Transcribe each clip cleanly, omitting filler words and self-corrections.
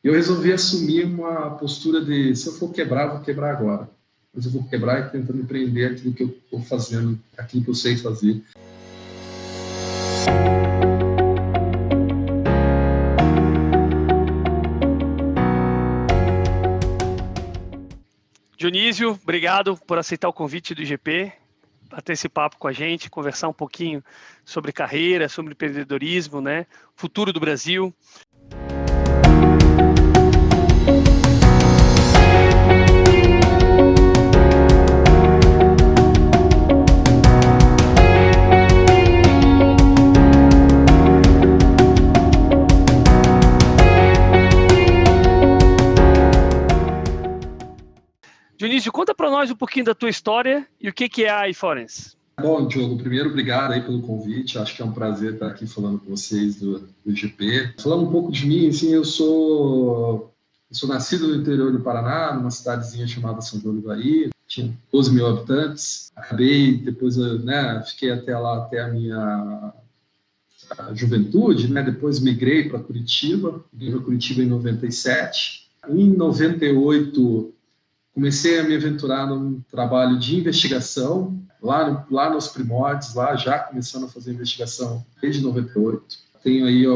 Eu resolvi assumir uma postura de, se eu for quebrar, eu vou quebrar agora. Mas eu vou quebrar e tentando empreender aquilo que eu estou fazendo, aquilo que eu sei fazer. Dionísio, obrigado por aceitar o convite do IGP, bater esse papo com a gente, conversar um pouquinho sobre carreira, sobre empreendedorismo, né? Futuro do Brasil. Dionísio, conta para nós um pouquinho da tua história e o que é a iForense. Bom, Diogo, primeiro, obrigado aí pelo convite. Acho que é um prazer estar aqui falando com vocês do IGP. Falando um pouco de mim, assim, eu sou nascido no interior do Paraná, numa cidadezinha chamada São João do Bahia. Tinha 12 mil habitantes. Acabei, depois, fiquei até lá, até a minha juventude, né? Depois migrei para Curitiba. Migrei para Curitiba em 97. Em 98, comecei a me aventurar num trabalho de investigação, lá nos primórdios, lá já começando a fazer investigação desde 98. Tenho aí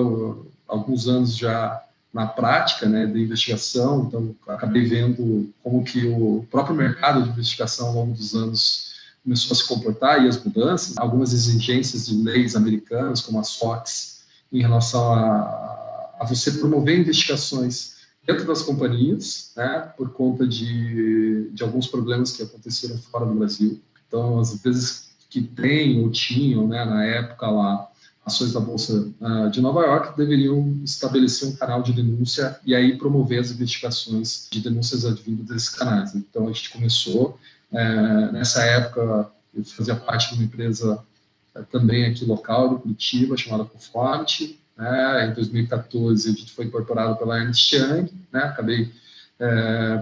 alguns anos já na prática, né, de investigação, então acabei vendo como que o próprio mercado de investigação ao longo dos anos começou a se comportar e as mudanças, algumas exigências de leis americanas, como a SOX, em relação a você promover investigações dentro das companhias, né, por conta de alguns problemas que aconteceram fora do Brasil. Então, as empresas que têm ou tinham, né, na época lá, ações da Bolsa de Nova York, deveriam estabelecer um canal de denúncia e aí promover as investigações de denúncias advindas desses canais. Então, a gente começou, nessa época, eu fazia parte de uma empresa também aqui local, de Curitiba, chamada Conformity. Em 2014, a gente foi incorporado pela Ernst Young, né? Acabei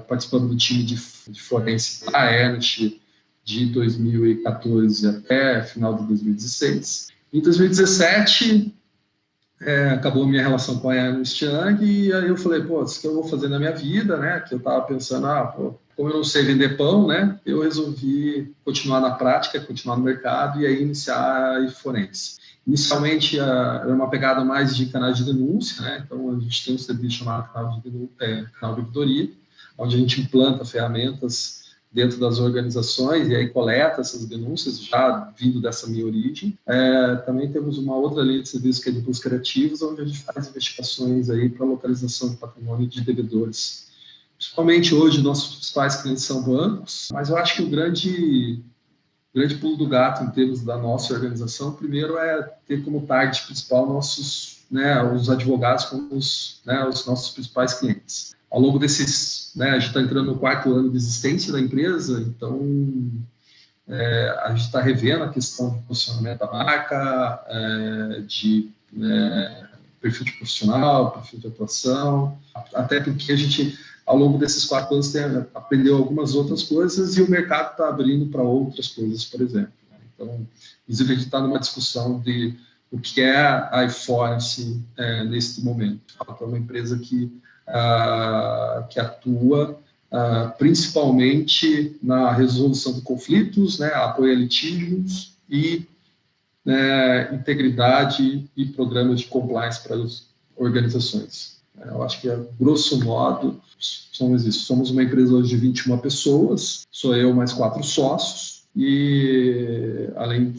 participando do time de forense da Ernst de 2014 até final de 2016. Em 2017, acabou a minha relação com a Ernst Young e aí eu falei, pô, isso que eu vou fazer na minha vida, né? Que eu estava pensando, como eu não sei vender pão, né? Eu resolvi continuar na prática, continuar no mercado e aí iniciar a iForense. Inicialmente, era uma pegada mais de canais de denúncia, né? Então, a gente tem um serviço chamado canal de ouvidoria, onde a gente implanta ferramentas dentro das organizações e aí coleta essas denúncias, já vindo dessa minha origem. Também temos uma outra linha de serviço que é de busca de ativos, onde a gente faz investigações aí para localização de patrimônio de devedores. Principalmente hoje, nossos principais clientes são bancos, mas eu acho que o grande pulo do gato em termos da nossa organização, primeiro é ter como target principal os advogados como os nossos principais clientes. Ao longo desses, a gente está entrando no 4º ano de existência da empresa, então a gente está revendo a questão de posicionamento da marca, de perfil de profissional, perfil de atuação, até porque a gente, ao longo desses 4 anos, aprendeu algumas outras coisas e o mercado está abrindo para outras coisas, por exemplo. Então, inclusive, a gente está numa discussão de o que é a iForense neste momento. É uma empresa que atua principalmente na resolução de conflitos, apoio a litígios e integridade e programas de compliance para as organizações. Eu acho que, grosso modo, somos uma empresa hoje de 21 pessoas, sou eu mais 4 sócios, e além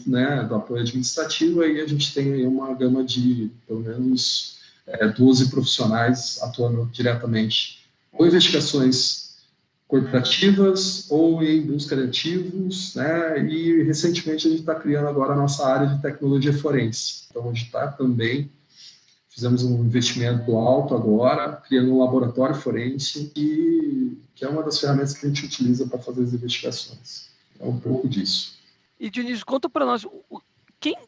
do apoio administrativo, aí a gente tem aí uma gama de, pelo menos, 12 profissionais atuando diretamente ou investigações corporativas ou em busca de ativos, e recentemente a gente está criando agora a nossa área de tecnologia forense. Então, a gente está também, fizemos um investimento alto agora, criando um laboratório forense, que é uma das ferramentas que a gente utiliza para fazer as investigações. É um pouco disso. E, Dionísio, conta para nós,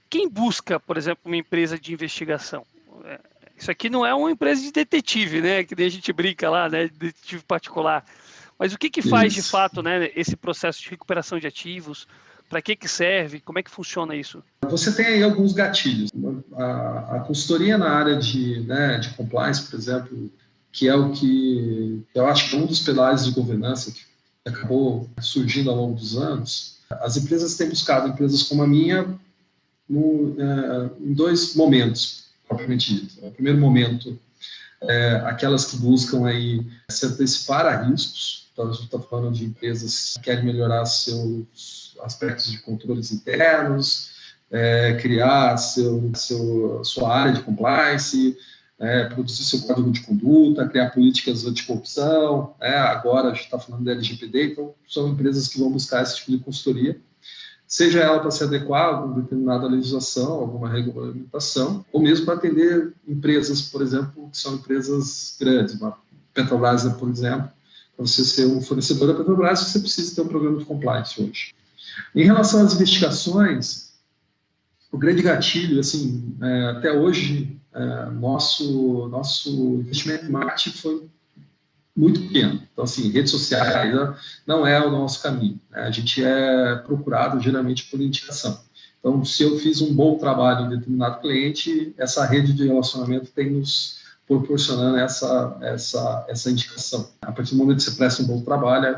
quem busca, por exemplo, uma empresa de investigação? Isso aqui não é uma empresa de detetive, né? Que nem a gente brinca lá, né? Detetive particular. Mas o que faz, de fato, esse processo de recuperação de ativos? Para que serve? Como é que funciona isso? Você tem aí alguns gatilhos. A consultoria na área de compliance, por exemplo, que é o que eu acho que é um dos pilares de governança que acabou surgindo ao longo dos anos. As empresas têm buscado, empresas como a minha, em dois momentos, propriamente dito. O primeiro momento, aquelas que buscam aí se antecipar a riscos. Então, a gente está falando de empresas que querem melhorar seus aspectos de controles internos, criar sua área de compliance, produzir seu código de conduta, criar políticas anticorrupção. Agora a gente está falando da LGPD, então são empresas que vão buscar esse tipo de consultoria, seja ela para se adequar a alguma determinada legislação, alguma regulamentação, ou mesmo para atender empresas, por exemplo, que são empresas grandes. Uma Petrobras, por exemplo, para você ser um fornecedor da Petrobras, você precisa ter um programa de compliance hoje. Em relação às investigações, o grande gatilho, assim, até hoje, nosso investimento em marketing foi muito pequeno. Então, assim, redes sociais não é o nosso caminho. A gente é procurado geralmente por indicação. Então, se eu fiz um bom trabalho em determinado cliente, essa rede de relacionamento tem nos proporcionando essa indicação. A partir do momento que você presta um bom trabalho,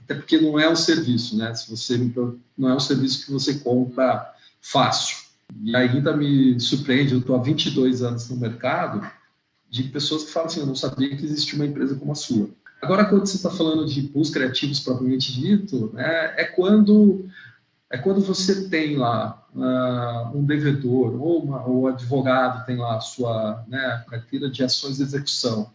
até porque não é um serviço, né? Não é um serviço que você compra fácil. E ainda me surpreende, eu estou há 22 anos no mercado, de pessoas que falam assim, eu não sabia que existia uma empresa como a sua. Agora, quando você está falando de pools criativos propriamente dito, né, é quando você tem lá um devedor ou o advogado tem lá a sua carteira de ações de execução,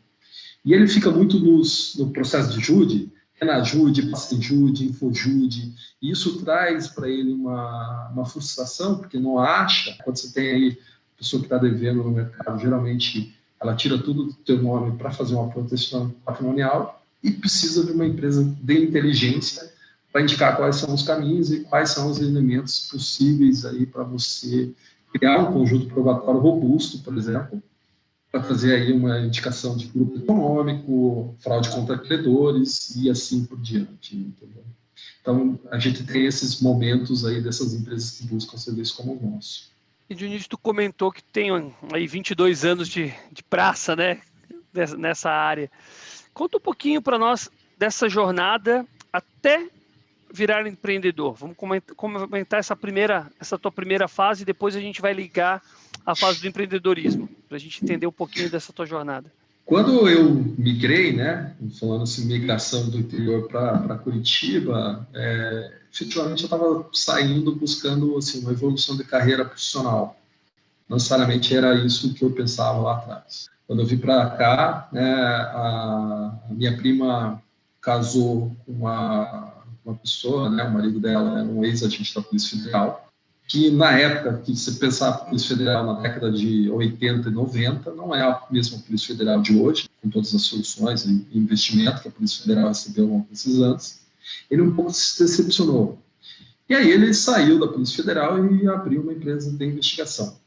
e ele fica muito no processo de júri, Renajude, Passenjude, Infojude, e isso traz para ele uma frustração, porque não acha, quando você tem aí a pessoa que está devendo no mercado, geralmente ela tira tudo do teu nome para fazer uma proteção patrimonial e precisa de uma empresa de inteligência para indicar quais são os caminhos e quais são os elementos possíveis aí para você criar um conjunto probatório robusto, por exemplo, para fazer aí uma indicação de grupo econômico, fraude contra credores e assim por diante. Entendeu? Então, a gente tem esses momentos aí dessas empresas que buscam serviço como o nosso. E, Dionísio, tu comentou que tem aí 22 anos de praça, né, nessa área. Conta um pouquinho para nós dessa jornada até virar empreendedor. Vamos comentar essa tua primeira fase e depois a gente vai ligar a fase do empreendedorismo, para a gente entender um pouquinho dessa tua jornada. Quando eu migrei, né, falando assim, migração do interior para Curitiba, efetivamente eu estava saindo buscando assim, uma evolução de carreira profissional. Não necessariamente era isso que eu pensava lá atrás. Quando eu vim para cá, né, a minha prima casou com uma pessoa, né, o marido dela era um ex-agente da Polícia Federal, que na época que você pensava a Polícia Federal na década de 80 e 90, não é a mesma Polícia Federal de hoje, com todas as soluções e investimento que a Polícia Federal recebeu ao longo desses anos. Ele um pouco se decepcionou. E aí ele saiu da Polícia Federal e abriu uma empresa de investigação.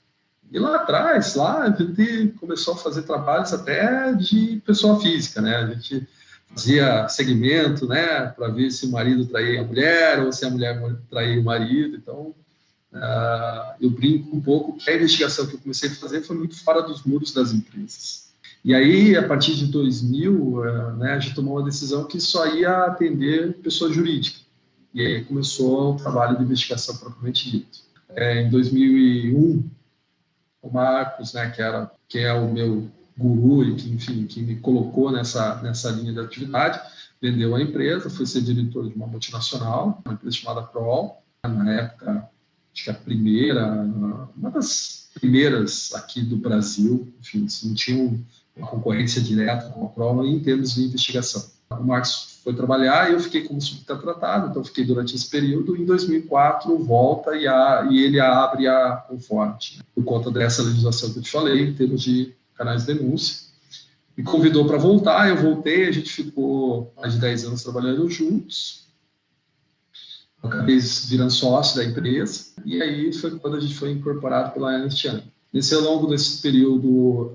E lá atrás, a gente começou a fazer trabalhos até de pessoa física, né? A gente fazia segmento, né, para ver se o marido traía a mulher ou se a mulher traía o marido. Então, eu brinco um pouco que a investigação que eu comecei a fazer foi muito fora dos muros das empresas. E aí, a partir de 2000, a gente tomou uma decisão que só ia atender pessoa jurídica. E aí começou o trabalho de investigação propriamente dito. Em 2001, o Marcos, né, que é o meu guru e que me colocou nessa linha de atividade, vendeu a empresa, foi ser diretor de uma multinacional, uma empresa chamada Kroll. Na época, acho que uma das primeiras aqui do Brasil, enfim, não tinha uma concorrência direta com a Kroll em termos de investigação. O Marcos foi trabalhar e eu fiquei como subcontratado, então fiquei durante esse período. Em 2004, volta e ele abre a Conforte, por conta dessa legislação que eu te falei, em termos de canais de denúncia. Me convidou para voltar, eu voltei, a gente ficou mais de 10 anos trabalhando juntos. Eu acabei virando sócio da empresa, e aí foi quando a gente foi incorporado pela Ernst Young. Ao longo desse período,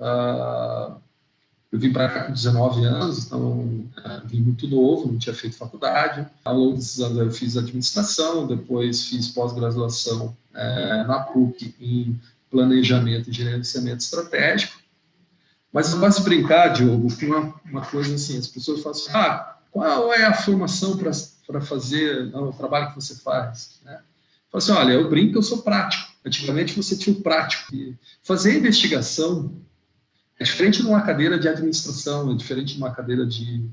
eu vim para cá com 19 anos, então vim muito novo, não tinha feito faculdade. Ao longo desses anos eu fiz administração, depois fiz pós-graduação na PUC em planejamento e gerenciamento estratégico. Mas eu gosto de brincar, Diogo, com uma coisa assim, as pessoas falam assim, qual é a formação para fazer o trabalho que você faz? Né? Falo assim, olha, eu brinco que eu sou prático. Antigamente você tinha o prático. E fazer investigação é diferente de uma cadeira de administração, é diferente de uma cadeira de...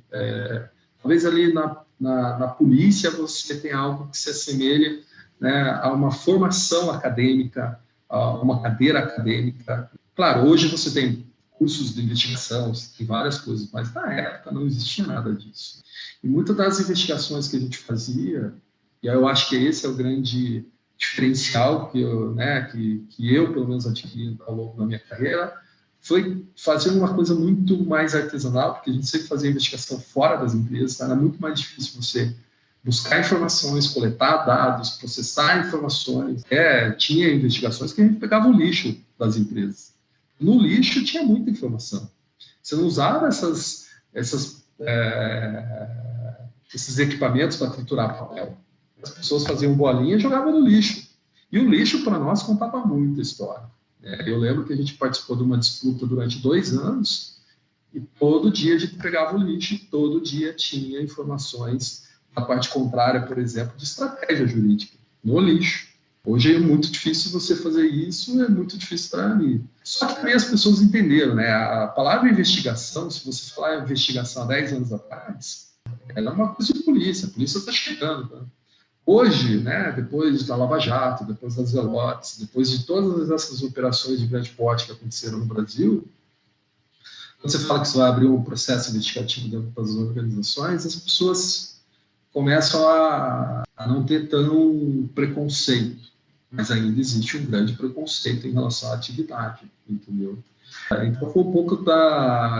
talvez ali na polícia você tem algo que se assemelha, né, a uma formação acadêmica, a uma cadeira acadêmica. Claro, hoje você tem cursos de investigação, tem várias coisas, mas na época não existia nada disso. E muitas das investigações que a gente fazia, e eu acho que esse é o grande diferencial que eu pelo menos, adquiri ao longo da minha carreira, foi fazer uma coisa muito mais artesanal, porque a gente sempre fazia investigação fora das empresas, era muito mais difícil você buscar informações, coletar dados, processar informações. Tinha investigações que a gente pegava o lixo das empresas. No lixo tinha muita informação. Você não usava esses equipamentos para triturar papel. As pessoas faziam bolinha e jogavam no lixo. E o lixo, para nós, contava muita história. Eu lembro que a gente participou de uma disputa durante 2 anos e todo dia a gente pegava o lixo e todo dia tinha informações da parte contrária, por exemplo, de estratégia jurídica, no lixo. Hoje é muito difícil você fazer isso, é muito difícil para mim. Só que também as pessoas entenderam, né? A palavra investigação, se você falar investigação há 10 anos atrás, ela é uma coisa de polícia, a polícia está chegando, tá? Hoje, né, depois da Lava Jato, depois das Zelotes, depois de todas essas operações de grande porte que aconteceram no Brasil, quando você fala que você vai abrir um processo investigativo dentro das organizações, as pessoas começam a não ter tão preconceito, mas ainda existe um grande preconceito em relação à atividade, entendeu? Então foi um pouco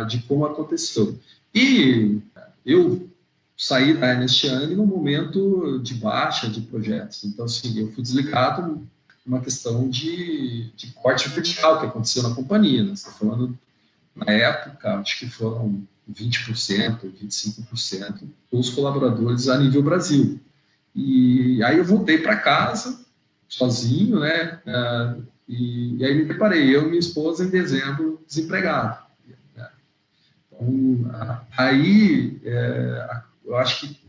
de como aconteceu. E eu saí da Ernst Young num momento de baixa de projetos. Então, assim, eu fui desligado uma questão de corte vertical que aconteceu na companhia. Né? Você está falando, na época, acho que foram 20%, 25% dos colaboradores a nível Brasil. E aí eu voltei para casa, sozinho, né? E aí me deparei, eu e minha esposa, em dezembro, desempregado. Então, aí... eu acho que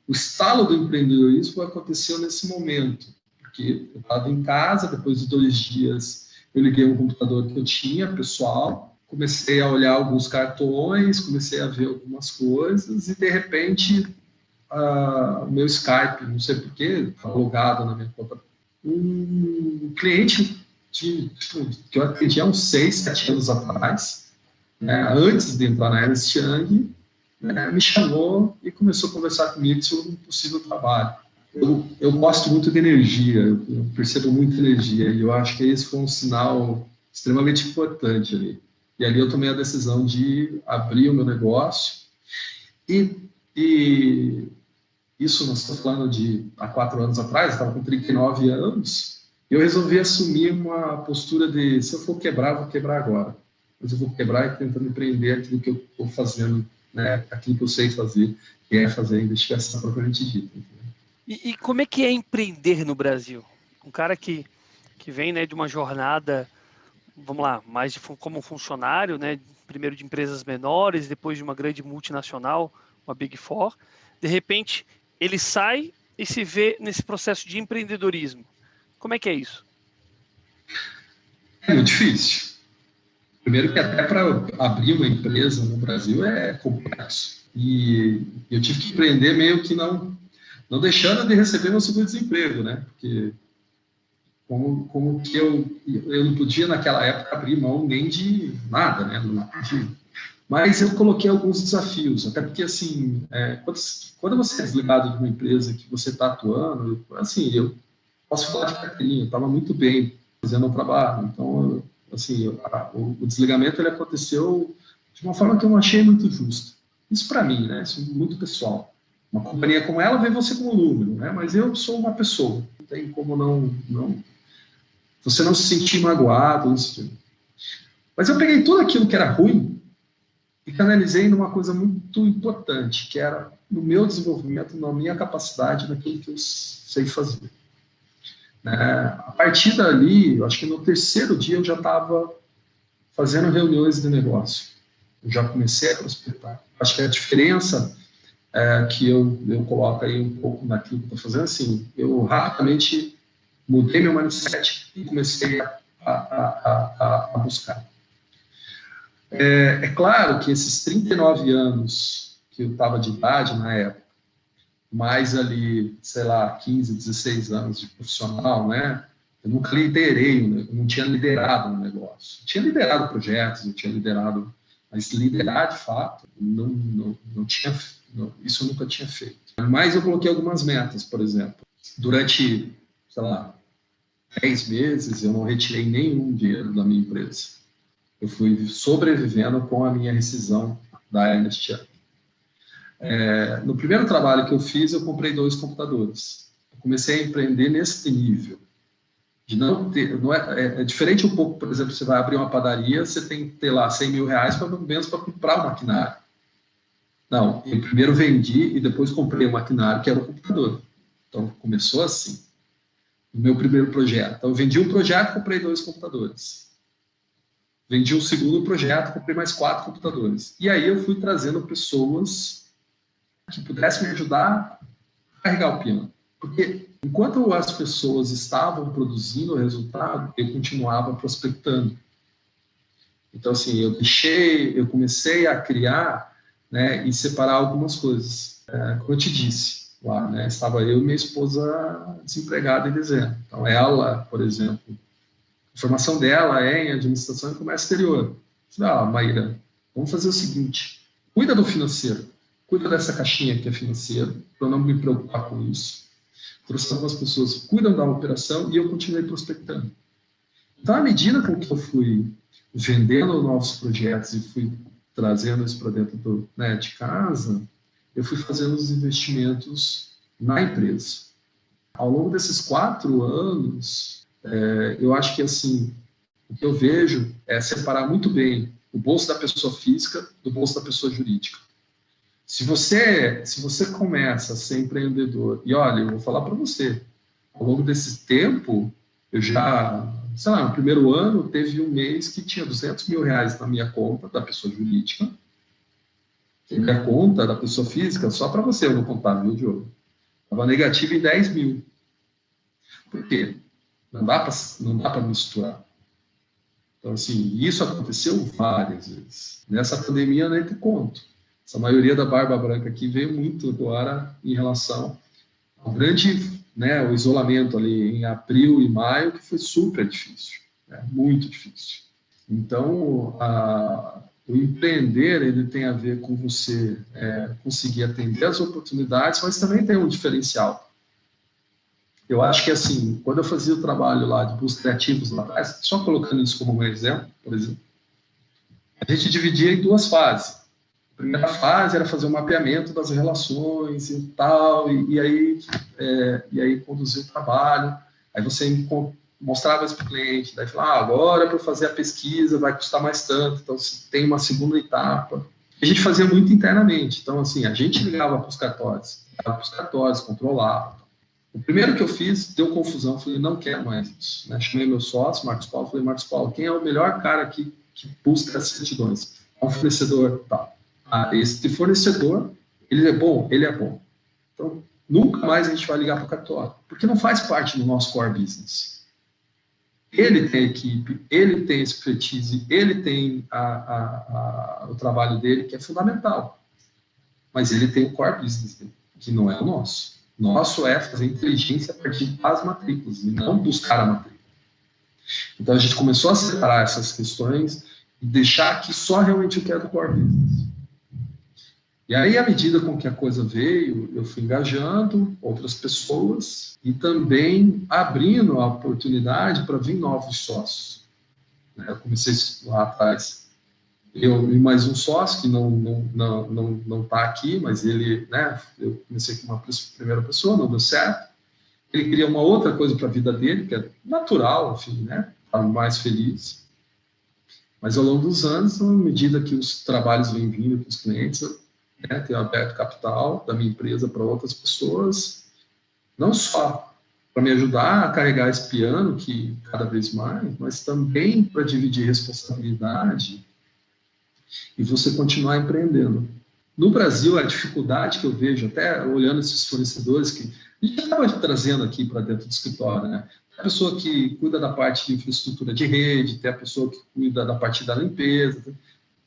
o estalo do empreendedorismo aconteceu nesse momento, porque eu estava em casa, depois de 2 dias eu liguei um computador que eu tinha, pessoal, comecei a olhar alguns cartões, comecei a ver algumas coisas e, de repente, o meu Skype, não sei porquê, estava logado na minha conta, um cliente que eu atendi há uns 6, 7 anos atrás, né, antes de entrar na Ernst Young, me chamou e começou a conversar comigo sobre um possível trabalho. Eu gosto muito de energia, eu percebo muita energia, e eu acho que esse foi um sinal extremamente importante ali. E ali eu tomei a decisão de abrir o meu negócio, e isso nós estamos falando de há 4 anos atrás, eu estava com 39 anos, eu resolvi assumir uma postura de, se eu for quebrar, vou quebrar agora. Mas eu vou quebrar e tentando empreender aquilo que eu estou fazendo, né, aquilo que eu sei fazer, que é fazer a investigação propriamente dita. E como é que é empreender no Brasil? Um cara que vem, né, de uma jornada, vamos lá, mais como funcionário, né, primeiro de empresas menores, depois de uma grande multinacional, uma Big Four, de repente ele sai e se vê nesse processo de empreendedorismo. Como é que é isso? É muito difícil. Primeiro que até para abrir uma empresa no Brasil é complexo. E eu tive que empreender meio que não deixando de receber meu seguro-desemprego, né? Porque como que eu não podia naquela época abrir mão nem de nada, né? Não podia. Mas eu coloquei alguns desafios, até porque assim, quando você é desligado de uma empresa que você está atuando, assim, eu posso falar de carteirinha, eu estava muito bem fazendo o trabalho, então assim, o desligamento ele aconteceu de uma forma que eu não achei muito justa. Isso para mim, né? Isso é muito pessoal. Uma companhia como ela vê você como número, né? Mas eu sou uma pessoa. Não tem como você não se sentir magoado. Mas eu peguei tudo aquilo que era ruim e canalizei numa coisa muito importante, que era no meu desenvolvimento, na minha capacidade, naquilo que eu sei fazer. A partir dali, eu acho que no 3º dia eu já estava fazendo reuniões de negócio. eu já comecei a prospectar. Acho que a diferença que eu coloco aí um pouco naquilo que eu estou fazendo, assim, eu rapidamente mudei meu mindset e comecei a buscar. É claro que esses 39 anos que eu estava de idade na época, mais ali, sei lá, 15, 16 anos de profissional, né? Eu nunca liderei, eu não tinha liderado um negócio. Eu tinha liderado projetos, eu tinha liderado, mas liderar de fato, não tinha, isso eu nunca tinha feito. Mas eu coloquei algumas metas, por exemplo. Durante, sei lá, 10 meses, eu não retirei nenhum dinheiro da minha empresa. Eu fui sobrevivendo com a minha rescisão da Ernst Young. No primeiro trabalho que eu fiz, eu comprei 2 computadores. Eu comecei a empreender nesse nível. De não ter, é diferente um pouco, por exemplo, você vai abrir uma padaria, você tem que ter lá 100 mil reais pelo menos para comprar o maquinário. Não, eu primeiro vendi e depois comprei o maquinário, que era o computador. Então, começou assim, o meu primeiro projeto. Então, eu vendi um projeto, comprei 2 computadores. Vendi um segundo projeto, comprei mais 4 computadores. E aí eu fui trazendo pessoas que pudessem me ajudar a carregar o piano. Porque enquanto as pessoas estavam produzindo o resultado, eu continuava prospectando. Então, assim, eu comecei a criar, né, e separar algumas coisas. Como eu te disse, lá, né, estava eu e minha esposa desempregada em dezembro. Então, ela, por exemplo, a formação dela é em administração e comércio exterior. Eu falei, Maíra, vamos fazer o seguinte, cuida do financeiro, cuida dessa caixinha que é financeiro, para eu não me preocupar com isso. Trouxe algumas pessoas que cuidam da operação e eu continuei prospectando. Então, à medida com que eu fui vendendo novos projetos e fui trazendo isso para dentro de casa, eu fui fazendo os investimentos na empresa. Ao longo desses 4 anos, eu acho que assim, o que eu vejo é separar muito bem o bolso da pessoa física do bolso da pessoa jurídica. Se você começa a ser empreendedor, e olha, eu vou falar para você, ao longo desse tempo, eu já, sei lá, no primeiro ano, teve um mês que tinha 200 mil reais na minha conta da pessoa jurídica, e minha conta da pessoa física, só para você eu vou contar, viu, Diogo? Estava negativa em 10 mil. Por quê? Não dá para misturar. Então, assim, isso aconteceu várias vezes. Nessa pandemia, eu nem te conto. Essa maioria da barba branca aqui veio muito agora em relação ao grande, né, o isolamento ali em abril e maio, que foi super difícil, né, muito difícil. Então, o empreender, ele tem a ver com você conseguir atender as oportunidades, mas também tem um diferencial. Eu acho que, assim, quando eu fazia o trabalho lá de busca de ativos lá atrás, só colocando isso como um exemplo, por exemplo, a gente dividia em 2 fases. A primeira fase era fazer o mapeamento das relações e tal, e aí conduzir o trabalho. Aí você mostrava isso para o cliente, daí falava, agora para fazer a pesquisa vai custar mais tanto, então tem uma segunda etapa. A gente fazia muito internamente, então, assim, a gente ligava para os cartórios, controlava. O primeiro que eu fiz, deu confusão, falei, não quero mais isso. Né? Chamei meu sócio, Marcos Paulo, falei, Marcos Paulo, quem é o melhor cara aqui que busca essas certidões? É um fornecedor, tá. Esse fornecedor, ele é bom. Então, nunca mais a gente vai ligar para o cartório, porque não faz parte do nosso core business. Ele tem equipe, ele tem expertise, ele tem o trabalho dele, que é fundamental. Mas ele tem o core business dele, que não é o nosso. Nosso é fazer inteligência a partir das matrículas e não buscar a matrícula. Então, a gente começou a separar essas questões e deixar aqui só realmente o que é do core business. E aí, à medida com que a coisa veio, eu fui engajando outras pessoas e também abrindo a oportunidade para vir novos sócios. Eu comecei lá atrás, eu e mais um sócio que não está aqui, mas ele, né, eu comecei com uma primeira pessoa, não deu certo. Ele queria uma outra coisa para a vida dele, que é natural, enfim, né, estar mais feliz. Mas ao longo dos anos, à medida que os trabalhos vêm vindo com os clientes, tenho aberto capital da minha empresa para outras pessoas, não só para me ajudar a carregar esse piano, que cada vez mais, mas também para dividir responsabilidade e você continuar empreendendo. No Brasil, a dificuldade que eu vejo, até olhando esses fornecedores que a gente acaba trazendo aqui para dentro do escritório, né? A pessoa que cuida da parte de infraestrutura de rede, tem a pessoa que cuida da parte da limpeza.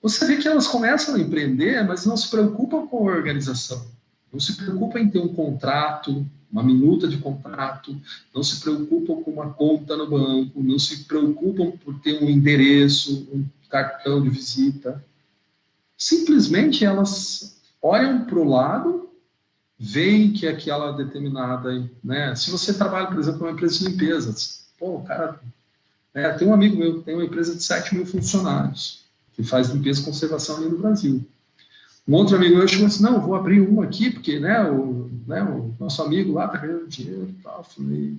Você vê que elas começam a empreender, mas não se preocupam com a organização. Não se preocupam em ter um contrato, uma minuta de contrato, não se preocupam com uma conta no banco, não se preocupam por ter um endereço, um cartão de visita. Simplesmente elas olham para o lado, veem que aquela determinada, né? Se você trabalha, por exemplo, numa empresa de limpeza, pô, o cara, tem um amigo meu que tem uma empresa de 7.000 funcionários, que faz limpeza e conservação ali no Brasil. Um outro amigo meu chegou assim, não, vou abrir um aqui, porque o nosso amigo lá está ganhando dinheiro e tal. Eu falei,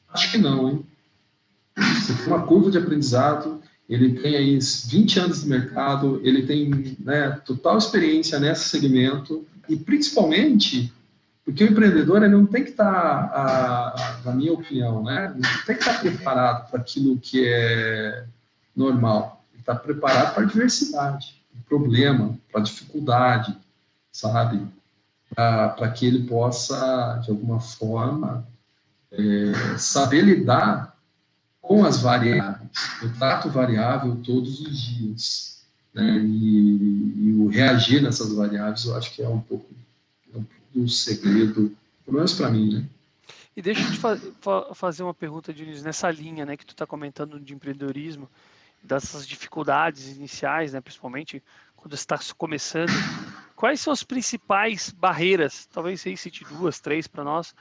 acho que não, hein? Você tem uma curva de aprendizado, ele tem aí 20 anos de mercado, ele tem, né, total experiência nesse segmento, e principalmente porque o empreendedor ele não tem que estar, na minha opinião, né, não tem que estar preparado para aquilo que é normal, ele está preparado para a diversidade, para o problema, para a dificuldade, sabe? Para que ele possa, de alguma forma, saber lidar com as variáveis. Eu trato variável todos os dias, né? E o reagir nessas variáveis, eu acho que é um pouco do segredo, pelo menos para mim, né? E deixa eu te fazer uma pergunta, Dionísio, nessa linha, né, que tu está comentando de empreendedorismo, dessas dificuldades iniciais, né, principalmente quando você está começando. Quais são as principais barreiras, talvez você cite 2, 3 para nós,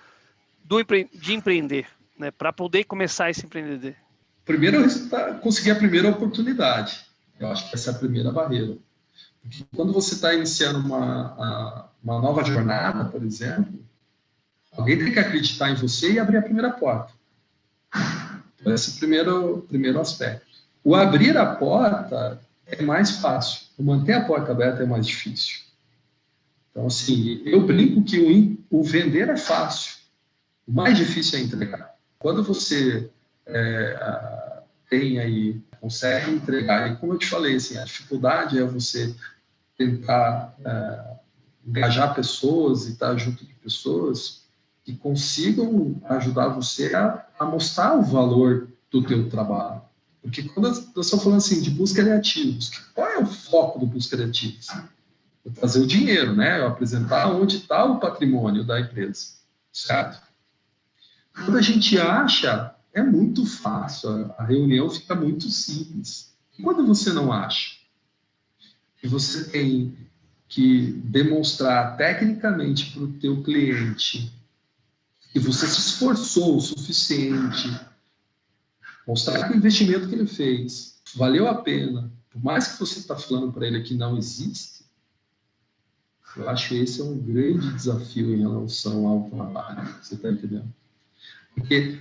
de empreender, né, para poder começar esse empreender? Primeiro, conseguir a primeira oportunidade. Eu acho que essa é a primeira barreira. Porque quando você está iniciando uma nova jornada, por exemplo, alguém tem que acreditar em você e abrir a primeira porta. Então, esse é o primeiro aspecto. O abrir a porta é mais fácil. O manter a porta aberta é mais difícil. Então, assim, eu brinco que o vender é fácil. O mais difícil é entregar. Quando você consegue entregar, e como eu te falei, assim, a dificuldade é você tentar engajar pessoas e estar junto de pessoas que consigam ajudar você a mostrar o valor do teu trabalho. Porque quando nós estamos falando assim, de busca de ativos, qual é o foco do busca de ativos? É trazer o dinheiro, né? Apresentar onde está o patrimônio da empresa, certo? Quando a gente acha, é muito fácil, a reunião fica muito simples. E quando você não acha, e você tem que demonstrar tecnicamente para o teu cliente que você se esforçou o suficiente, mostrar que o investimento que ele fez valeu a pena, por mais que você está falando para ele que não existe, eu acho que esse é um grande desafio em relação ao trabalho, você está entendendo? Porque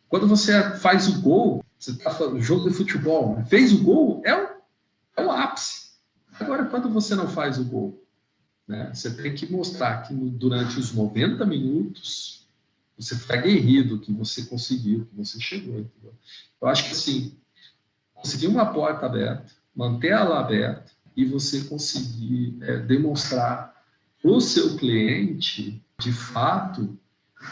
quando você faz o gol, você está falando jogo de futebol, né? Fez o gol, é o ápice. Agora, quando você não faz o gol, né, você tem que mostrar que durante os 90 minutos você foi aguerrido, que você conseguiu, que você chegou. Entendeu? Eu acho que assim, conseguir uma porta aberta, manter ela aberta e você conseguir demonstrar para o seu cliente, de fato,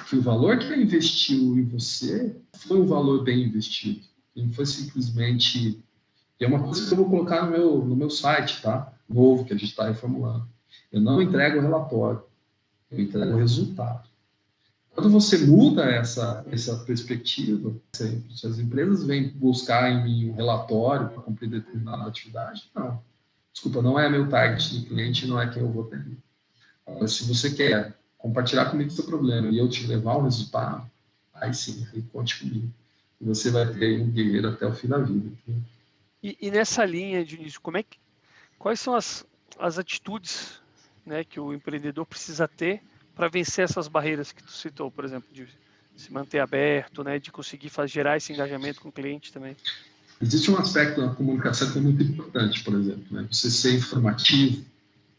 que o valor que ele investiu em você foi um valor bem investido. Não foi simplesmente... E é uma coisa que eu vou colocar no meu site, tá? Novo, que a gente está reformulando. Eu não entrego o relatório, eu entrego o resultado. Quando você muda essa perspectiva, se as empresas vêm buscar em mim um relatório para cumprir determinada atividade, não. Desculpa, não é meu target de cliente, não é quem eu vou ter. Agora, se você quer compartilhar comigo o seu problema e eu te levar um resultado, aí sim, aí conte comigo. E você vai ter um guerreiro até o fim da vida. E nessa linha, Dionísio, quais são as atitudes, né, que o empreendedor precisa ter para vencer essas barreiras que tu citou, por exemplo, de se manter aberto, né, de conseguir gerar esse engajamento com o cliente também? Existe um aspecto da comunicação que é muito importante, por exemplo, né? Você ser informativo,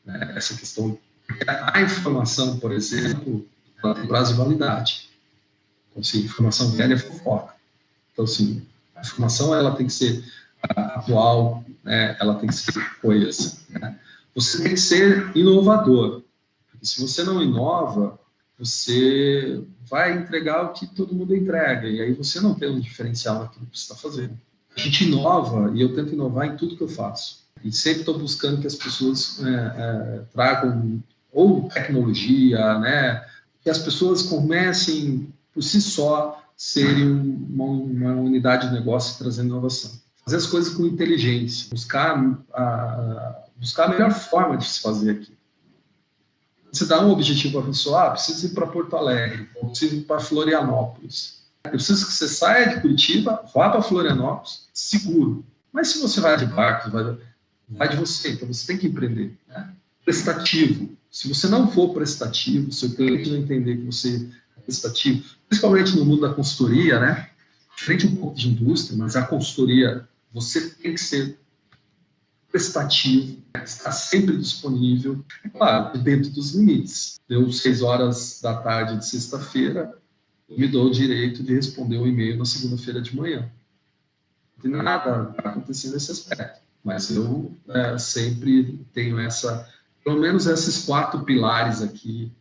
né? Essa questão. A informação, por exemplo, ela tem prazo de validade. Então, assim, informação velha é fofoca. Então, assim, a informação ela tem que ser atual, né, ela tem que ser coesa, né? Você tem que ser inovador, porque se você não inova, você vai entregar o que todo mundo entrega, e aí você não tem um diferencial naquilo que você está fazendo. A gente inova, e eu tento inovar em tudo que eu faço. E sempre estou buscando que as pessoas tragam ou tecnologia, né, que as pessoas comecem, por si só, serem uma unidade de negócio trazendo inovação. Fazer as coisas com inteligência, buscar a melhor forma de se fazer aqui. Você dá um objetivo para a pessoa, preciso ir para Porto Alegre, ou preciso ir para Florianópolis. Eu preciso que você saia de Curitiba, vá para Florianópolis, seguro. Mas se você vai de barco, vai de você, então você tem que empreender. Né? Prestativo. Se você não for prestativo, se o cliente não entender que você é prestativo, principalmente no mundo da consultoria, né? Diferente um pouco de indústria, mas a consultoria, você tem que ser prestativo, está sempre disponível, é claro, dentro dos limites. Deu 6 horas da tarde de sexta-feira, eu me dou o direito de responder um e-mail na segunda-feira de manhã. Não tem nada para acontecer nesse aspecto, mas eu sempre tenho pelo menos esses 4 pilares aqui,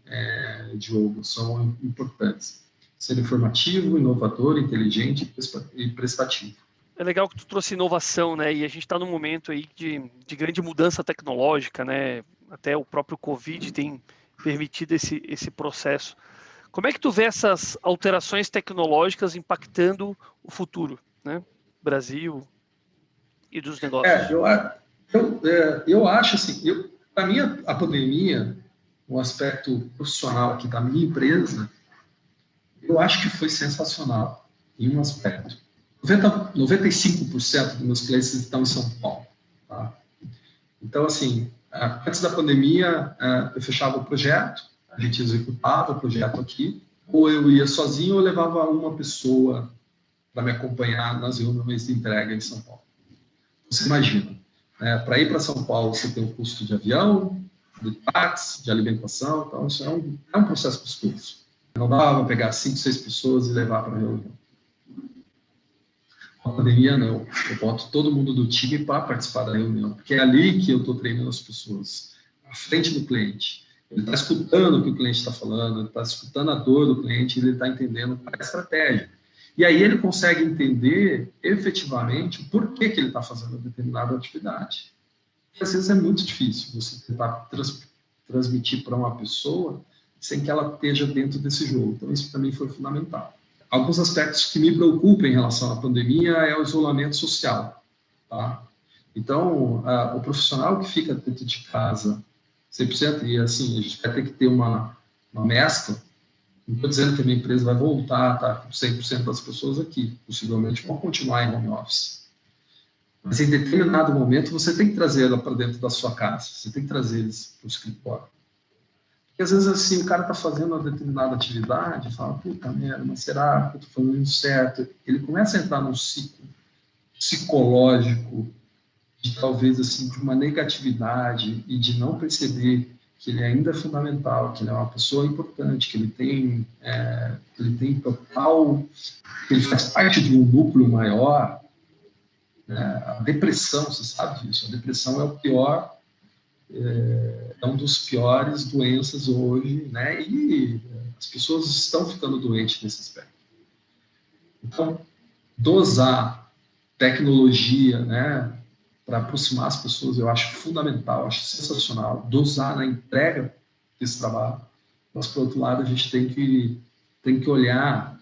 Diogo, são importantes. Ser informativo, inovador, inteligente e prestativo. É legal que tu trouxe inovação, né? E a gente está num momento aí de grande mudança tecnológica, né? Até o próprio Covid tem permitido esse processo. Como é que tu vê essas alterações tecnológicas impactando o futuro, né? Brasil e dos negócios? Eu acho assim, para mim a pandemia, o aspecto profissional aqui da minha empresa, eu acho que foi sensacional em um aspecto. 95% dos meus clientes estão em São Paulo. Tá? Então, assim, antes da pandemia, eu fechava o projeto, a gente executava o projeto aqui, ou eu ia sozinho ou levava uma pessoa para me acompanhar nas reuniões de entrega em São Paulo. Você imagina, para ir para São Paulo, você tem um custo de avião, de táxi, de alimentação, então isso é um processo custoso. Não dava para pegar 5, 6 pessoas e levar para a reunião. Na pandemia, não. Eu boto todo mundo do time para participar da reunião, porque é ali que eu estou treinando as pessoas, à frente do cliente. Ele está escutando o que o cliente está falando, ele está escutando a dor do cliente, ele está entendendo a estratégia. E aí ele consegue entender efetivamente o porquê que ele está fazendo determinada atividade. E às vezes é muito difícil você tentar transmitir para uma pessoa sem que ela esteja dentro desse jogo. Então isso para mim foi fundamental. Alguns aspectos que me preocupam em relação à pandemia é o isolamento social. Tá? Então, o profissional que fica dentro de casa 100%, e assim, a gente vai ter que ter uma mescla. Não estou dizendo que a minha empresa vai voltar, tá, com 100% das pessoas aqui. Possivelmente vão continuar em home office. Mas em determinado momento, você tem que trazer ela para dentro da sua casa. Você tem que trazer eles para o escritório. Porque às vezes assim, o cara está fazendo uma determinada atividade e fala, puta merda, mas será que eu estou fazendo certo? Ele começa a entrar num ciclo psicológico de talvez assim, de uma negatividade e de não perceber que ele ainda é fundamental, que ele é uma pessoa importante, que ele tem total, que ele faz parte de um núcleo maior. Né? A depressão, você sabe disso, a depressão é o pior, é um dos piores doenças hoje, né? E as pessoas estão ficando doentes nesse aspecto. Então, dosar tecnologia, né, para aproximar as pessoas, eu acho fundamental, acho sensacional. Dosar na entrega desse trabalho. Mas, por outro lado, a gente tem que olhar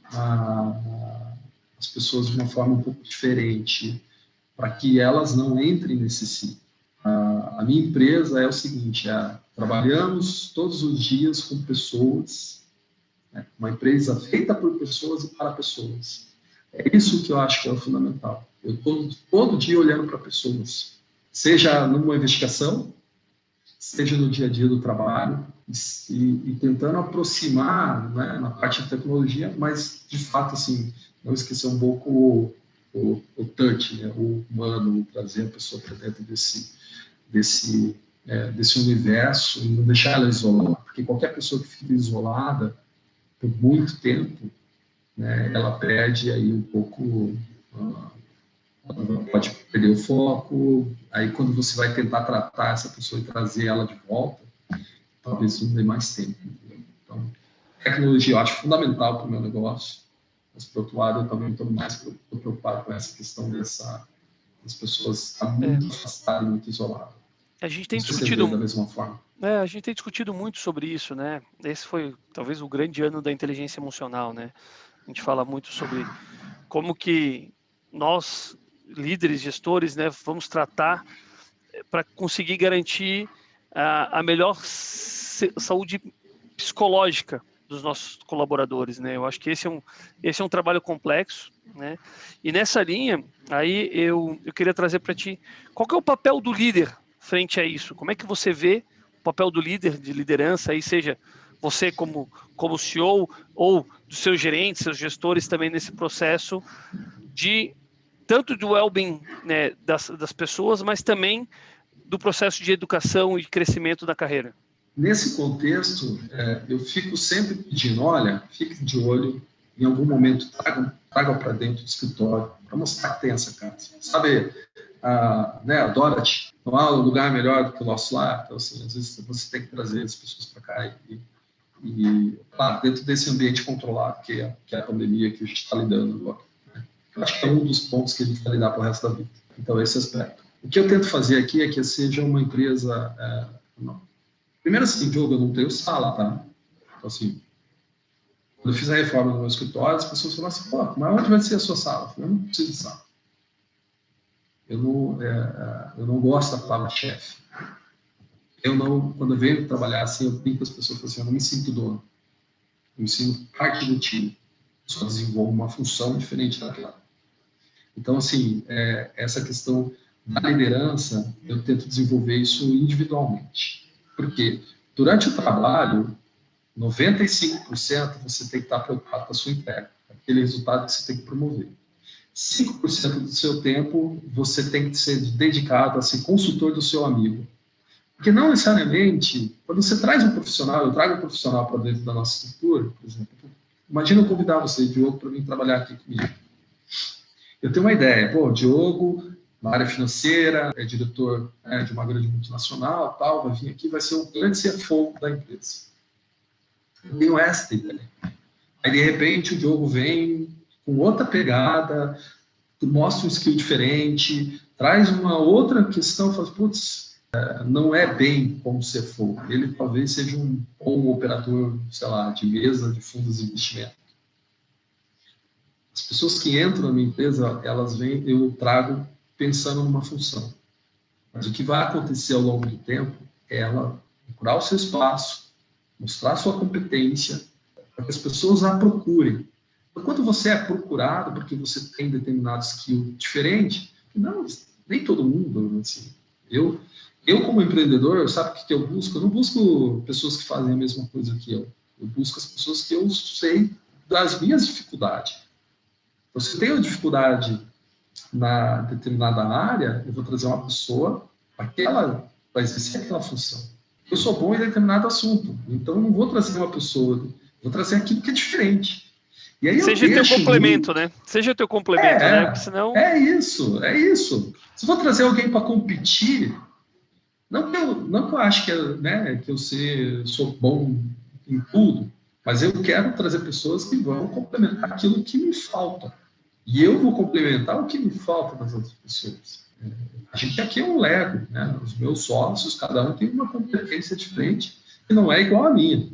as pessoas de uma forma um pouco diferente, para que elas não entrem nesse ciclo. A minha empresa é o seguinte, trabalhamos todos os dias com pessoas, né, uma empresa feita por pessoas e para pessoas. É isso que eu acho que é o fundamental. Eu estou todo dia olhando para pessoas, seja numa investigação, seja no dia a dia do trabalho, e tentando aproximar, né, na parte de tecnologia, mas, de fato, assim, não esquecer um pouco o touch, né, o humano, trazer a pessoa para dentro desse universo e não deixar ela isolada, porque qualquer pessoa que fica isolada por muito tempo, né, ela perde aí um pouco pode perder o foco, aí quando você vai tentar tratar essa pessoa e trazer ela de volta, talvez não dê mais tempo. Entendeu? Então, tecnologia eu acho fundamental para o meu negócio, mas, por outro lado, eu também estou mais preocupado com essa questão das pessoas estar muito afastadas, muito isoladas. A gente tem Não sei se você vê discutido, da mesma forma. a gente tem discutido muito sobre isso, né? Esse foi talvez o grande ano da inteligência emocional, né? A gente fala muito sobre como que nós, líderes, gestores, né, vamos tratar para conseguir garantir a melhor saúde psicológica dos nossos colaboradores, né? Eu acho que esse é um trabalho complexo, né? E nessa linha, aí eu queria trazer para ti, qual que é o papel do líder frente a isso? Como é que você vê o papel do líder, de liderança, aí seja você como CEO ou dos seus gerentes, seus gestores também nesse processo de tanto do well-being, né, das pessoas, mas também do processo de educação e crescimento da carreira? Nesse contexto, eu fico sempre pedindo, olha, fique de olho, em algum momento traga para dentro do escritório, para mostrar que tem essa casa. Sabe, a Dorothy, não há um lugar melhor do que o nosso lar, então, assim, às vezes você tem que trazer as pessoas para cá claro, dentro desse ambiente controlado que é a pandemia que a gente está lidando agora. Né? Eu acho que é um dos pontos que a gente vai lidar para o resto da vida. Então, esse aspecto. O que eu tento fazer aqui é que seja uma empresa... Primeiro assim, Diogo, eu não tenho sala, tá? Então, assim, quando eu fiz a reforma no meu escritório, as pessoas falaram assim, pô, mas onde vai ser a sua sala? Eu falei, eu não preciso de sala. Eu não gosto da palavra chefe. Quando eu venho trabalhar assim, eu brinco com as pessoas assim, eu não me sinto dono. Eu me sinto parte do time. Eu só desenvolvo uma função diferente daquela. Então, assim, essa questão da liderança, eu tento desenvolver isso individualmente. Porque durante o trabalho, 95% você tem que estar preocupado com a sua entrega, aquele resultado que você tem que promover. 5% do seu tempo você tem que ser dedicado a ser consultor do seu amigo. Porque não necessariamente, quando você traz um profissional, eu trago um profissional para dentro da nossa estrutura, por exemplo, imagina eu convidar você, Diogo, para vir trabalhar aqui comigo. Eu tenho uma ideia, pô, Diogo, na área financeira, é diretor de uma grande multinacional, tal, vai vir aqui, vai ser um grande CFO da empresa. Eu tenho essa ideia. Aí, de repente, o Diogo vem com outra pegada, mostra um skill diferente, traz uma outra questão, fala, putz, não é bem como CFO. Ele talvez seja um bom operador, sei lá, de mesa de fundos de investimento. As pessoas que entram na minha empresa, elas vêm, eu trago pensando numa função. Mas o que vai acontecer ao longo do tempo é ela procurar o seu espaço, mostrar a sua competência, para que as pessoas a procurem. Então, quando você é procurado porque você tem determinado skill diferente, não, nem todo mundo, assim. Eu como empreendedor, sabe o que eu busco? Eu não busco pessoas que fazem a mesma coisa que eu. Eu busco as pessoas que eu sei das minhas dificuldades. Então, se eu tenho dificuldade na determinada área, eu vou trazer uma pessoa para exercer aquela função. Eu sou bom em determinado assunto, então eu não vou trazer uma pessoa, vou trazer aquilo que é diferente. E aí Seja teu complemento, né? Seja teu complemento, né? Porque senão... É isso. Se eu vou trazer alguém para competir, não que eu acho que eu sou bom em tudo, mas eu quero trazer pessoas que vão complementar aquilo que me falta. E eu vou complementar o que me falta das outras pessoas. A gente aqui é um Lego, né? Os meus sócios, cada um tem uma competência diferente que não é igual a minha.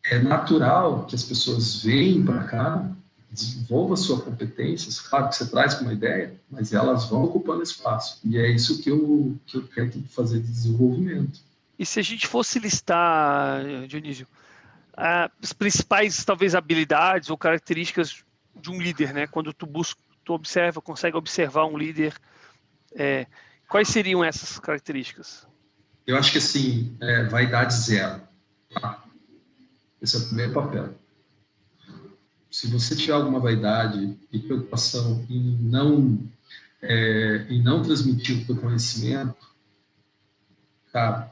É natural que as pessoas venham para cá, desenvolvam a sua competência, claro que você traz com uma ideia, mas elas vão ocupando espaço. E é isso que eu tento fazer de desenvolvimento. E se a gente fosse listar, Dionísio, as principais, talvez, habilidades ou características de um líder, né? Quando tu consegue observar um líder, quais seriam essas características? Eu acho que, assim, vaidade zero. Tá? Esse é o primeiro papel. Se você tiver alguma vaidade e preocupação em não transmitir o seu conhecimento, cara,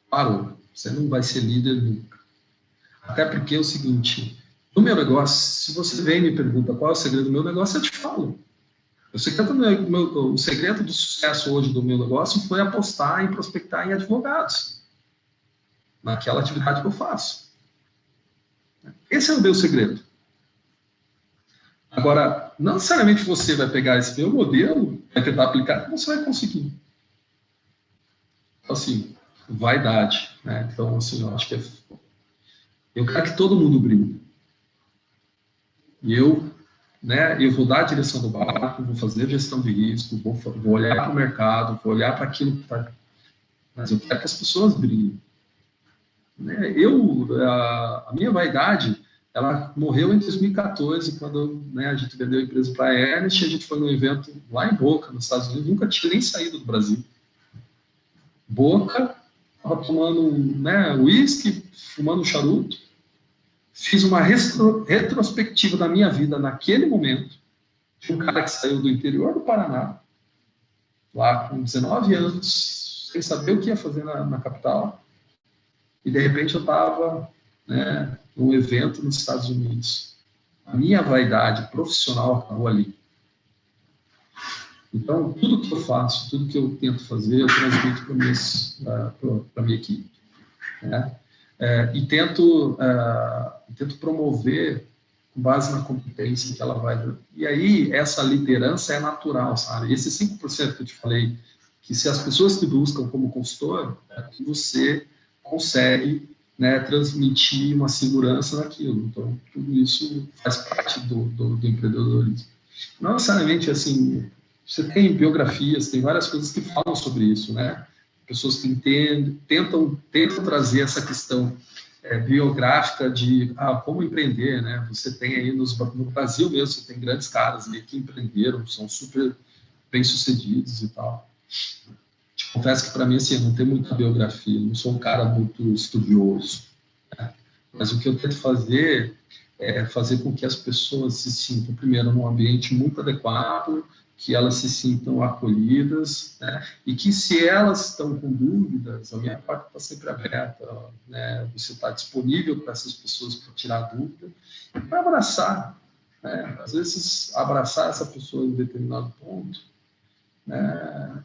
parou. Você não vai ser líder nunca. Até porque é o seguinte, no meu negócio, se você vem e me pergunta qual é o segredo do meu negócio, eu te falo. O segredo do sucesso hoje do meu negócio foi apostar em prospectar em advogados, naquela atividade que eu faço. Esse é o meu segredo. Agora, não necessariamente você vai pegar esse meu modelo, vai tentar aplicar, você vai conseguir. Então, assim, vaidade, né? Então, assim, eu acho que eu quero que todo mundo brilhe. E eu vou dar a direção do barco, vou fazer gestão de risco, vou olhar para o mercado, vou olhar para aquilo que está... Mas eu quero que as pessoas brilhem. A minha vaidade, ela morreu em 2014, quando a gente vendeu a empresa para a Ernest, a gente foi num evento lá em Boca, nos Estados Unidos, nunca tinha nem saído do Brasil. Boca, estava tomando uísque, fumando charuto, fiz uma retrospectiva da minha vida naquele momento, de um cara que saiu do interior do Paraná, lá com 19 anos, sem saber o que ia fazer na capital, e de repente eu estava num evento nos Estados Unidos. A minha vaidade profissional acabou ali. Então, tudo que eu faço, tudo que eu tento fazer, eu transmito para a minha equipe. E tento promover com base na competência que ela vai dar. E aí, essa liderança é natural, sabe? Esse 5% que eu te falei, que se as pessoas te buscam como consultor, que você consegue transmitir uma segurança naquilo. Então, tudo isso faz parte do empreendedorismo. Não necessariamente, assim, você tem biografias, tem várias coisas que falam sobre isso, né? Pessoas que tentam trazer essa questão biográfica de como empreender, né? Você tem aí no Brasil mesmo, você tem grandes caras aí que empreenderam, são super bem-sucedidos e tal. Te confesso que para mim, assim, eu não tenho muita biografia, não sou um cara muito estudioso, né? Mas o que eu tento fazer é fazer com que as pessoas se sintam, primeiro, num ambiente muito adequado, que elas se sintam acolhidas, né? E que se elas estão com dúvidas, a minha porta está sempre aberta, né? Você está disponível para essas pessoas para tirar dúvida e para abraçar, né? Às vezes, abraçar essa pessoa em determinado ponto, né?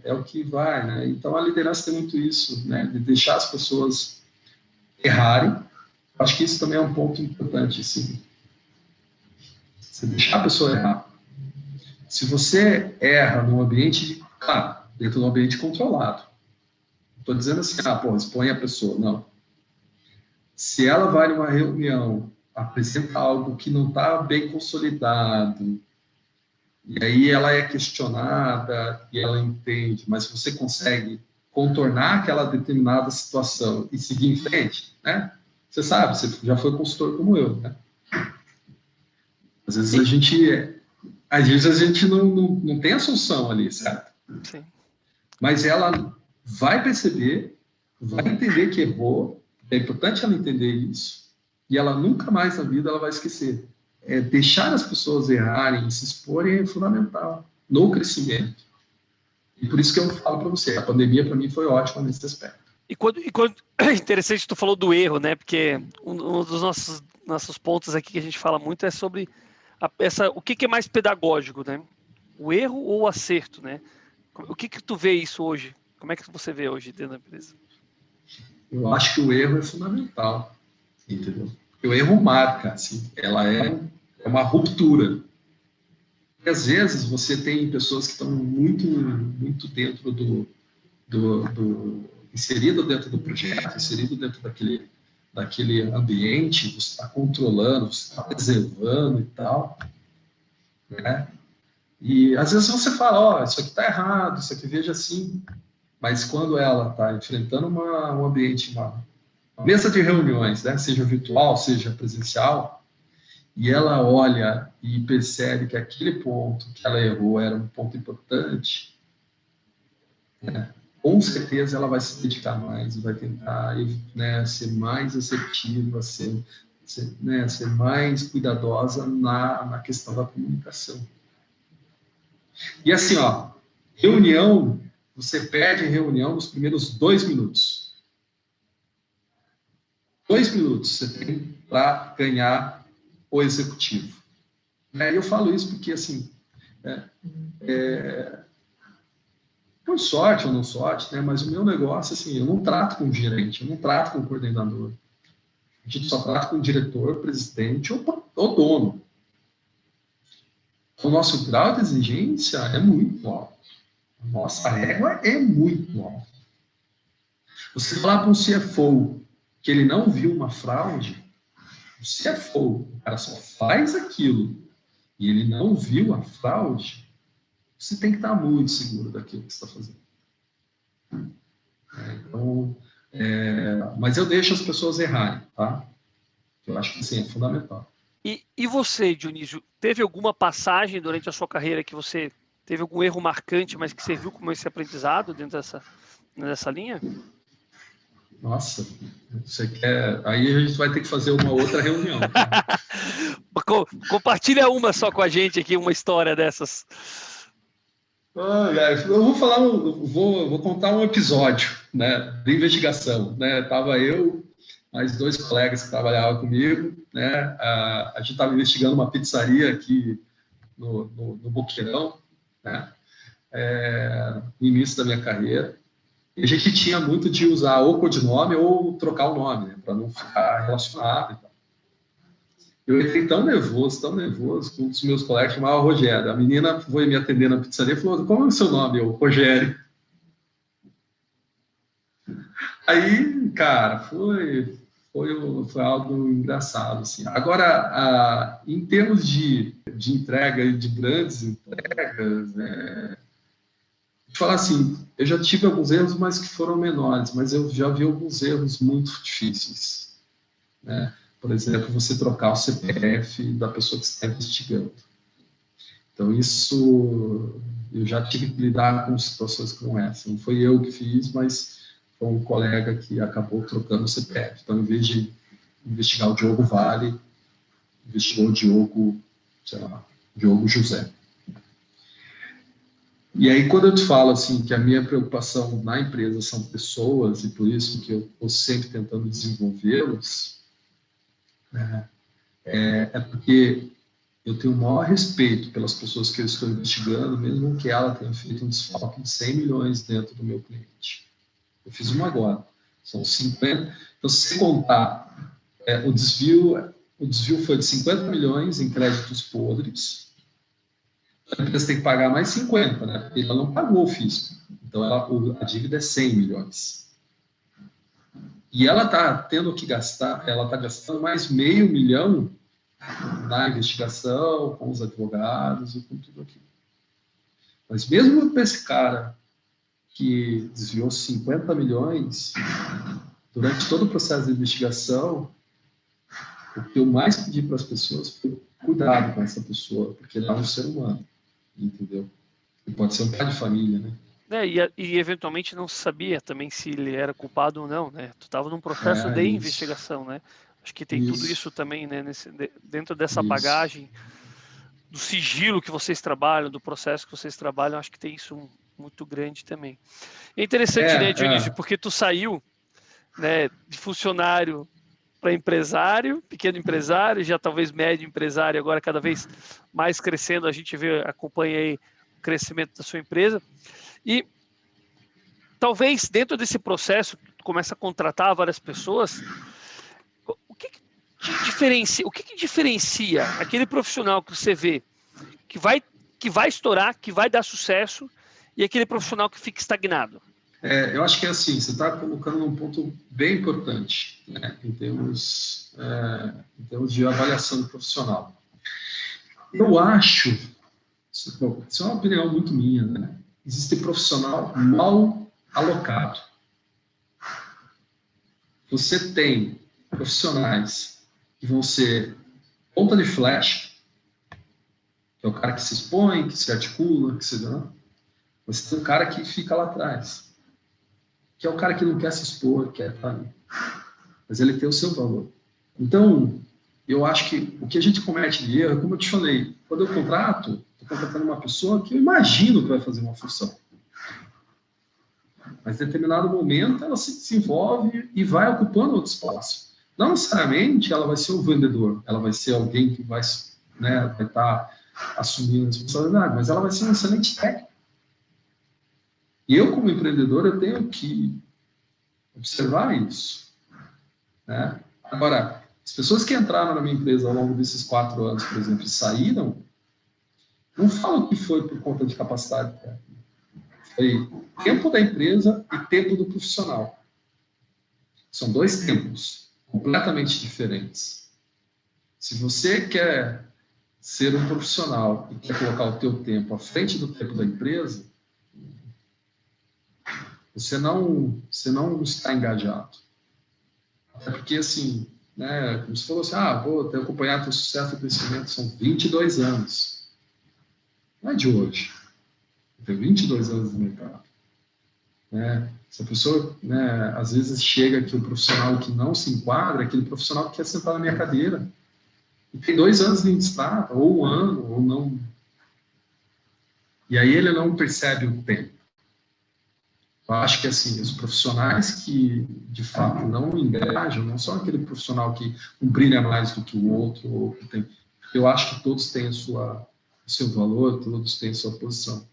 É o que vai, né? Então, a liderança tem muito isso, né? De deixar as pessoas errarem. Acho que isso também é um ponto importante, assim. Você deixar a pessoa errar. Se você erra num ambiente, claro, dentro de um ambiente controlado. Não estou dizendo assim, expõe a pessoa, não. Se ela vai numa reunião, apresenta algo que não está bem consolidado, e aí ela é questionada e ela entende, mas você consegue contornar aquela determinada situação e seguir em frente, né? Você sabe, você já foi consultor como eu, né? Às vezes a gente não tem a solução ali, certo? Sim. Mas ela vai perceber, vai entender que errou, é importante ela entender isso, e ela nunca mais na vida ela vai esquecer. Deixar as pessoas errarem, se exporem é fundamental no crescimento. E por isso que eu falo para você, a pandemia para mim foi ótima nesse aspecto. E quando interessante, tu falou do erro, né? Porque um dos nossos pontos aqui que a gente fala muito é sobre o que é mais pedagógico, né? O erro ou o acerto, né? O que tu vê isso hoje? Como é que você vê hoje dentro da empresa? Eu acho que o erro é fundamental, entendeu? Porque o erro marca, assim, ela é uma ruptura. E às vezes você tem pessoas que estão muito, muito dentro inserido dentro do projeto, inserido dentro daquele ambiente, você está controlando, você está preservando e tal, né? E às vezes você fala, isso aqui está errado, isso aqui veja assim, mas quando ela está enfrentando um ambiente, uma mesa de reuniões, né? Seja virtual, seja presencial, e ela olha e percebe que aquele ponto que ela errou era um ponto importante, né? Com certeza ela vai se dedicar mais e vai tentar, né, ser mais assertiva, ser mais cuidadosa na questão da comunicação. E assim, reunião, você perde reunião nos primeiros 2 minutos. 2 minutos você tem para ganhar o executivo. E eu falo isso porque, assim, Por sorte ou não sorte, né? Mas o meu negócio, assim, eu não trato com o gerente, eu não trato com o coordenador. A gente só trata com o diretor, presidente ou dono. O nosso grau de exigência é muito alto. A nossa régua é muito alta. Você falar para um CFO que ele não viu uma fraude, o CFO, o cara só faz aquilo e ele não viu a fraude, você tem que estar muito seguro daquilo que você está fazendo. Então, mas eu deixo as pessoas errarem, tá? Eu acho que assim, é fundamental. E você, Dionísio, teve alguma passagem durante a sua carreira que você teve algum erro marcante, mas que serviu como esse aprendizado dentro dessa linha? Nossa, você quer... Aí a gente vai ter que fazer uma outra reunião. Tá? Compartilha uma só com a gente aqui, uma história dessas. Eu vou contar um episódio, né, de investigação, né? Tava eu, mais 2 colegas que trabalhavam comigo, né? A gente estava investigando uma pizzaria aqui no Boqueirão, né? No início da minha carreira. E a gente tinha muito de usar ou codinome ou trocar o nome, né, para não ficar relacionado e tal. Eu entrei tão nervoso, que um dos meus colegas chamava Rogério. A menina foi me atender na pizzaria e falou: "Qual é o seu nome?" Eu, Rogério. Aí, cara, foi algo engraçado, assim. Agora, em termos de entrega, de grandes entregas, vou falar assim, eu já tive alguns erros, mas que foram menores, mas eu já vi alguns erros muito difíceis, né? Por exemplo, você trocar o CPF da pessoa que você está investigando. Então, isso, eu já tive que lidar com situações como essa. Não foi eu que fiz, mas foi um colega que acabou trocando o CPF. Então, em vez de investigar o Diogo Vale, investigou o Diogo, sei lá, Diogo José. E aí, quando eu te falo assim, que a minha preocupação na empresa são pessoas, e por isso que eu estou sempre tentando desenvolvê-los, né, é porque eu tenho o maior respeito pelas pessoas que eu estou investigando, mesmo que ela tenha feito um desfalque de 100 milhões dentro do meu cliente. Eu fiz uma agora, são 50. Então, se você contar, o desvio foi de 50 milhões em créditos podres. A empresa tem que pagar mais 50, né? Porque ela não pagou o fisco. Então, a dívida é 100 milhões. E ela está tendo que gastar, ela está gastando mais $500 mil na investigação, com os advogados e com tudo aquilo. Mas mesmo para esse cara que desviou 50 milhões, durante todo o processo de investigação, o que eu mais pedi para as pessoas foi cuidado com essa pessoa, porque ele é um ser humano, entendeu? Ele pode ser um pai de família, né? E eventualmente não se sabia também se ele era culpado ou não, né? Tu estava num processo de investigação, né? Acho que tem tudo isso também, né? Dentro dessa bagagem do sigilo que vocês trabalham, do processo que vocês trabalham, acho que tem isso muito grande também. É interessante, né, Dionísio, porque tu saiu, né, de funcionário para empresário, pequeno empresário, já talvez médio empresário, agora cada vez mais crescendo, a gente acompanha aí o crescimento da sua empresa. E talvez dentro desse processo, tu começa a contratar várias pessoas, o que diferencia aquele profissional que você vê que vai estourar, que vai dar sucesso, e aquele profissional que fica estagnado? Eu acho que é assim, você está colocando um ponto bem importante, né, em termos de avaliação do profissional. Eu acho, isso é uma opinião muito minha, né? Existe profissional mal alocado. Você tem profissionais que vão ser ponta de flecha, que é o cara que se expõe, que se articula, que se dá. Você tem um cara que fica lá atrás, que é o cara que não quer se expor, quer estar ali. Mas ele tem o seu valor. Então, eu acho que o que a gente comete de erro, como eu te falei, quando eu contrato, estou contratando uma pessoa que eu imagino que vai fazer uma função. Mas em determinado momento ela se desenvolve e vai ocupando outro espaço. Não necessariamente ela vai ser um vendedor, ela vai ser alguém que vai estar assumir a responsabilidade, mas ela vai ser um excelente técnico. E eu, como empreendedor, eu tenho que observar isso, né? Agora, as pessoas que entraram na minha empresa ao longo desses 4 anos, por exemplo, e saíram, não falam que foi por conta de capacidade técnica. Foi tempo da empresa e tempo do profissional. São 2 tempos completamente diferentes. Se você quer ser um profissional e quer colocar o teu tempo à frente do tempo da empresa, você não está engajado. Até porque, assim, né, como você falou assim, vou ter acompanhado o teu sucesso e crescimento, são 22 anos. Não é de hoje. Eu tenho 22 anos no mercado. Né? Se a pessoa, né, às vezes chega aqui um profissional que não se enquadra, aquele profissional que quer sentar na minha cadeira, e tem 2 anos de estrada, ou 1 ano, ou não. E aí ele não percebe o tempo. Eu acho que, assim, os profissionais que, de fato, não engajam, não são aquele profissional que um brilha mais do que o outro, ou que tem... Eu acho que todos têm o seu valor, todos têm a sua posição.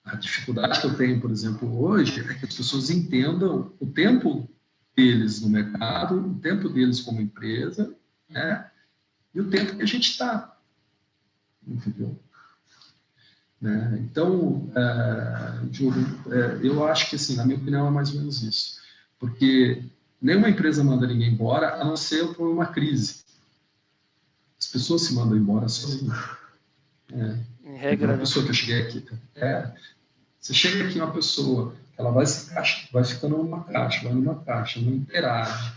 A dificuldade que eu tenho, por exemplo, hoje, é que as pessoas entendam o tempo deles no mercado, o tempo deles como empresa, né? E o tempo que a gente está. Entendeu? Né? Então, Diogo, eu acho que, assim, na minha opinião, é mais ou menos isso. Porque nenhuma empresa manda ninguém embora, a não ser por uma crise. As pessoas se mandam embora sozinhas. Em regra, uma pessoa que eu cheguei aqui, você chega aqui uma pessoa, ela vai ficando numa caixa, não interage,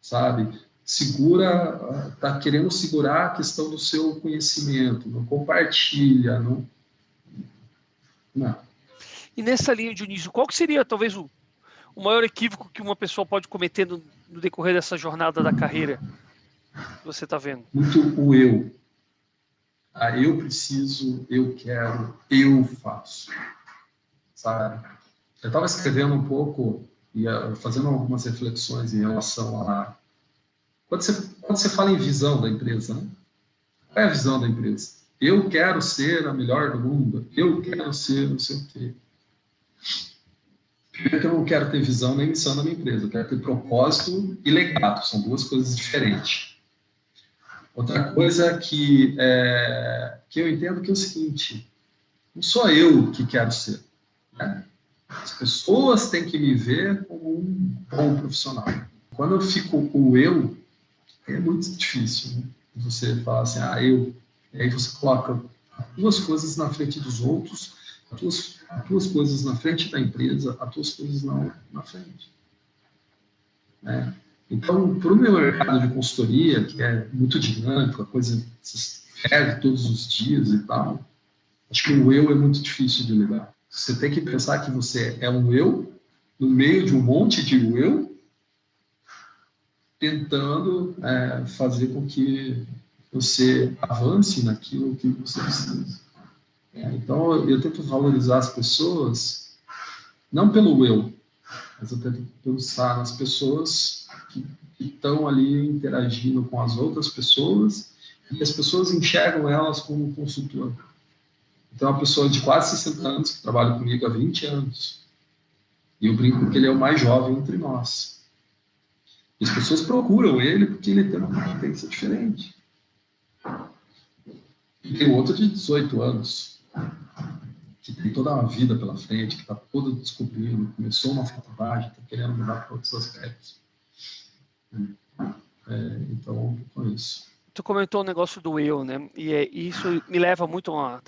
sabe? Está querendo segurar a questão do seu conhecimento, não compartilha, não. E nessa linha, Dionísio, qual que seria talvez o maior equívoco que uma pessoa pode cometer no decorrer dessa jornada da carreira que você está vendo? Muito o eu. Eu preciso, eu quero, eu faço. Sabe? Eu estava escrevendo um pouco e fazendo algumas reflexões em relação a... Quando você fala em visão da empresa, né? Qual é a visão da empresa? Eu quero ser a melhor do mundo. Eu quero ser não sei o quê. Primeiro que eu não quero ter visão nem missão da minha empresa. Eu quero ter propósito e legado. São 2 coisas diferentes. Outra coisa que eu entendo que é o seguinte: não sou eu que quero ser, né? As pessoas têm que me ver como um bom profissional. Quando eu fico o eu, é muito difícil, né? Você falar assim, eu. E aí você coloca 2 coisas na frente dos outros, as tuas coisas na frente da empresa, as tuas coisas não na frente. Né? Então, para o meu mercado de consultoria, que é muito dinâmico, a coisa se perde todos os dias e tal, acho que o eu é muito difícil de lidar. Você tem que pensar que você é um eu, no meio de um monte de eu, tentando fazer com que você avance naquilo que você precisa. Então, eu tento valorizar as pessoas, não pelo eu, mas eu tento pensar nas pessoas que estão ali interagindo com as outras pessoas e as pessoas enxergam elas como consultor. Então, é uma pessoa de quase 60 anos que trabalha comigo há 20 anos. E eu brinco que ele é o mais jovem entre nós. E as pessoas procuram ele porque ele tem uma competência diferente. E tem outro de 18 anos, que tem toda uma vida pela frente, que está todo descobrindo, começou uma faculdade, está querendo mudar para outros aspectos. Então, com isso. Tu comentou o negócio do eu, né? E isso me leva muito a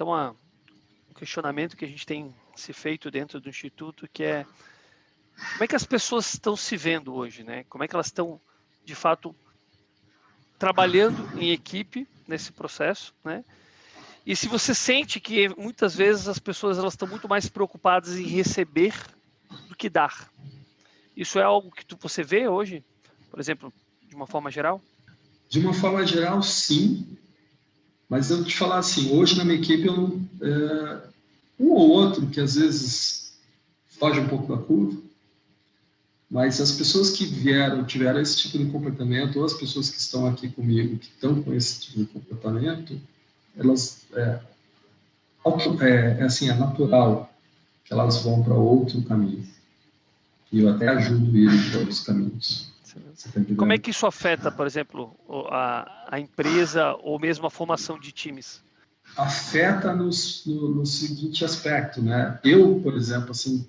um questionamento que a gente tem se feito dentro do Instituto, que é como é que as pessoas estão se vendo hoje, né? Como é que elas estão, de fato, trabalhando em equipe nesse processo, né? E se você sente que muitas vezes as pessoas elas estão muito mais preocupadas em receber do que dar. Isso é algo que você vê hoje, por exemplo, de uma forma geral? De uma forma geral, sim. Mas eu vou te falar assim, hoje na minha equipe eu não, um ou outro que às vezes foge um pouco da curva, mas as pessoas que tiveram esse tipo de comportamento, ou as pessoas que estão aqui comigo, que estão com esse tipo de comportamento, elas assim, é natural que elas vão para outro caminho. E eu até ajudo ele em todos os caminhos. Tá, como é que isso afeta, por exemplo, a empresa ou mesmo a formação de times? Afeta no seguinte aspecto, né? Eu, por exemplo, assim,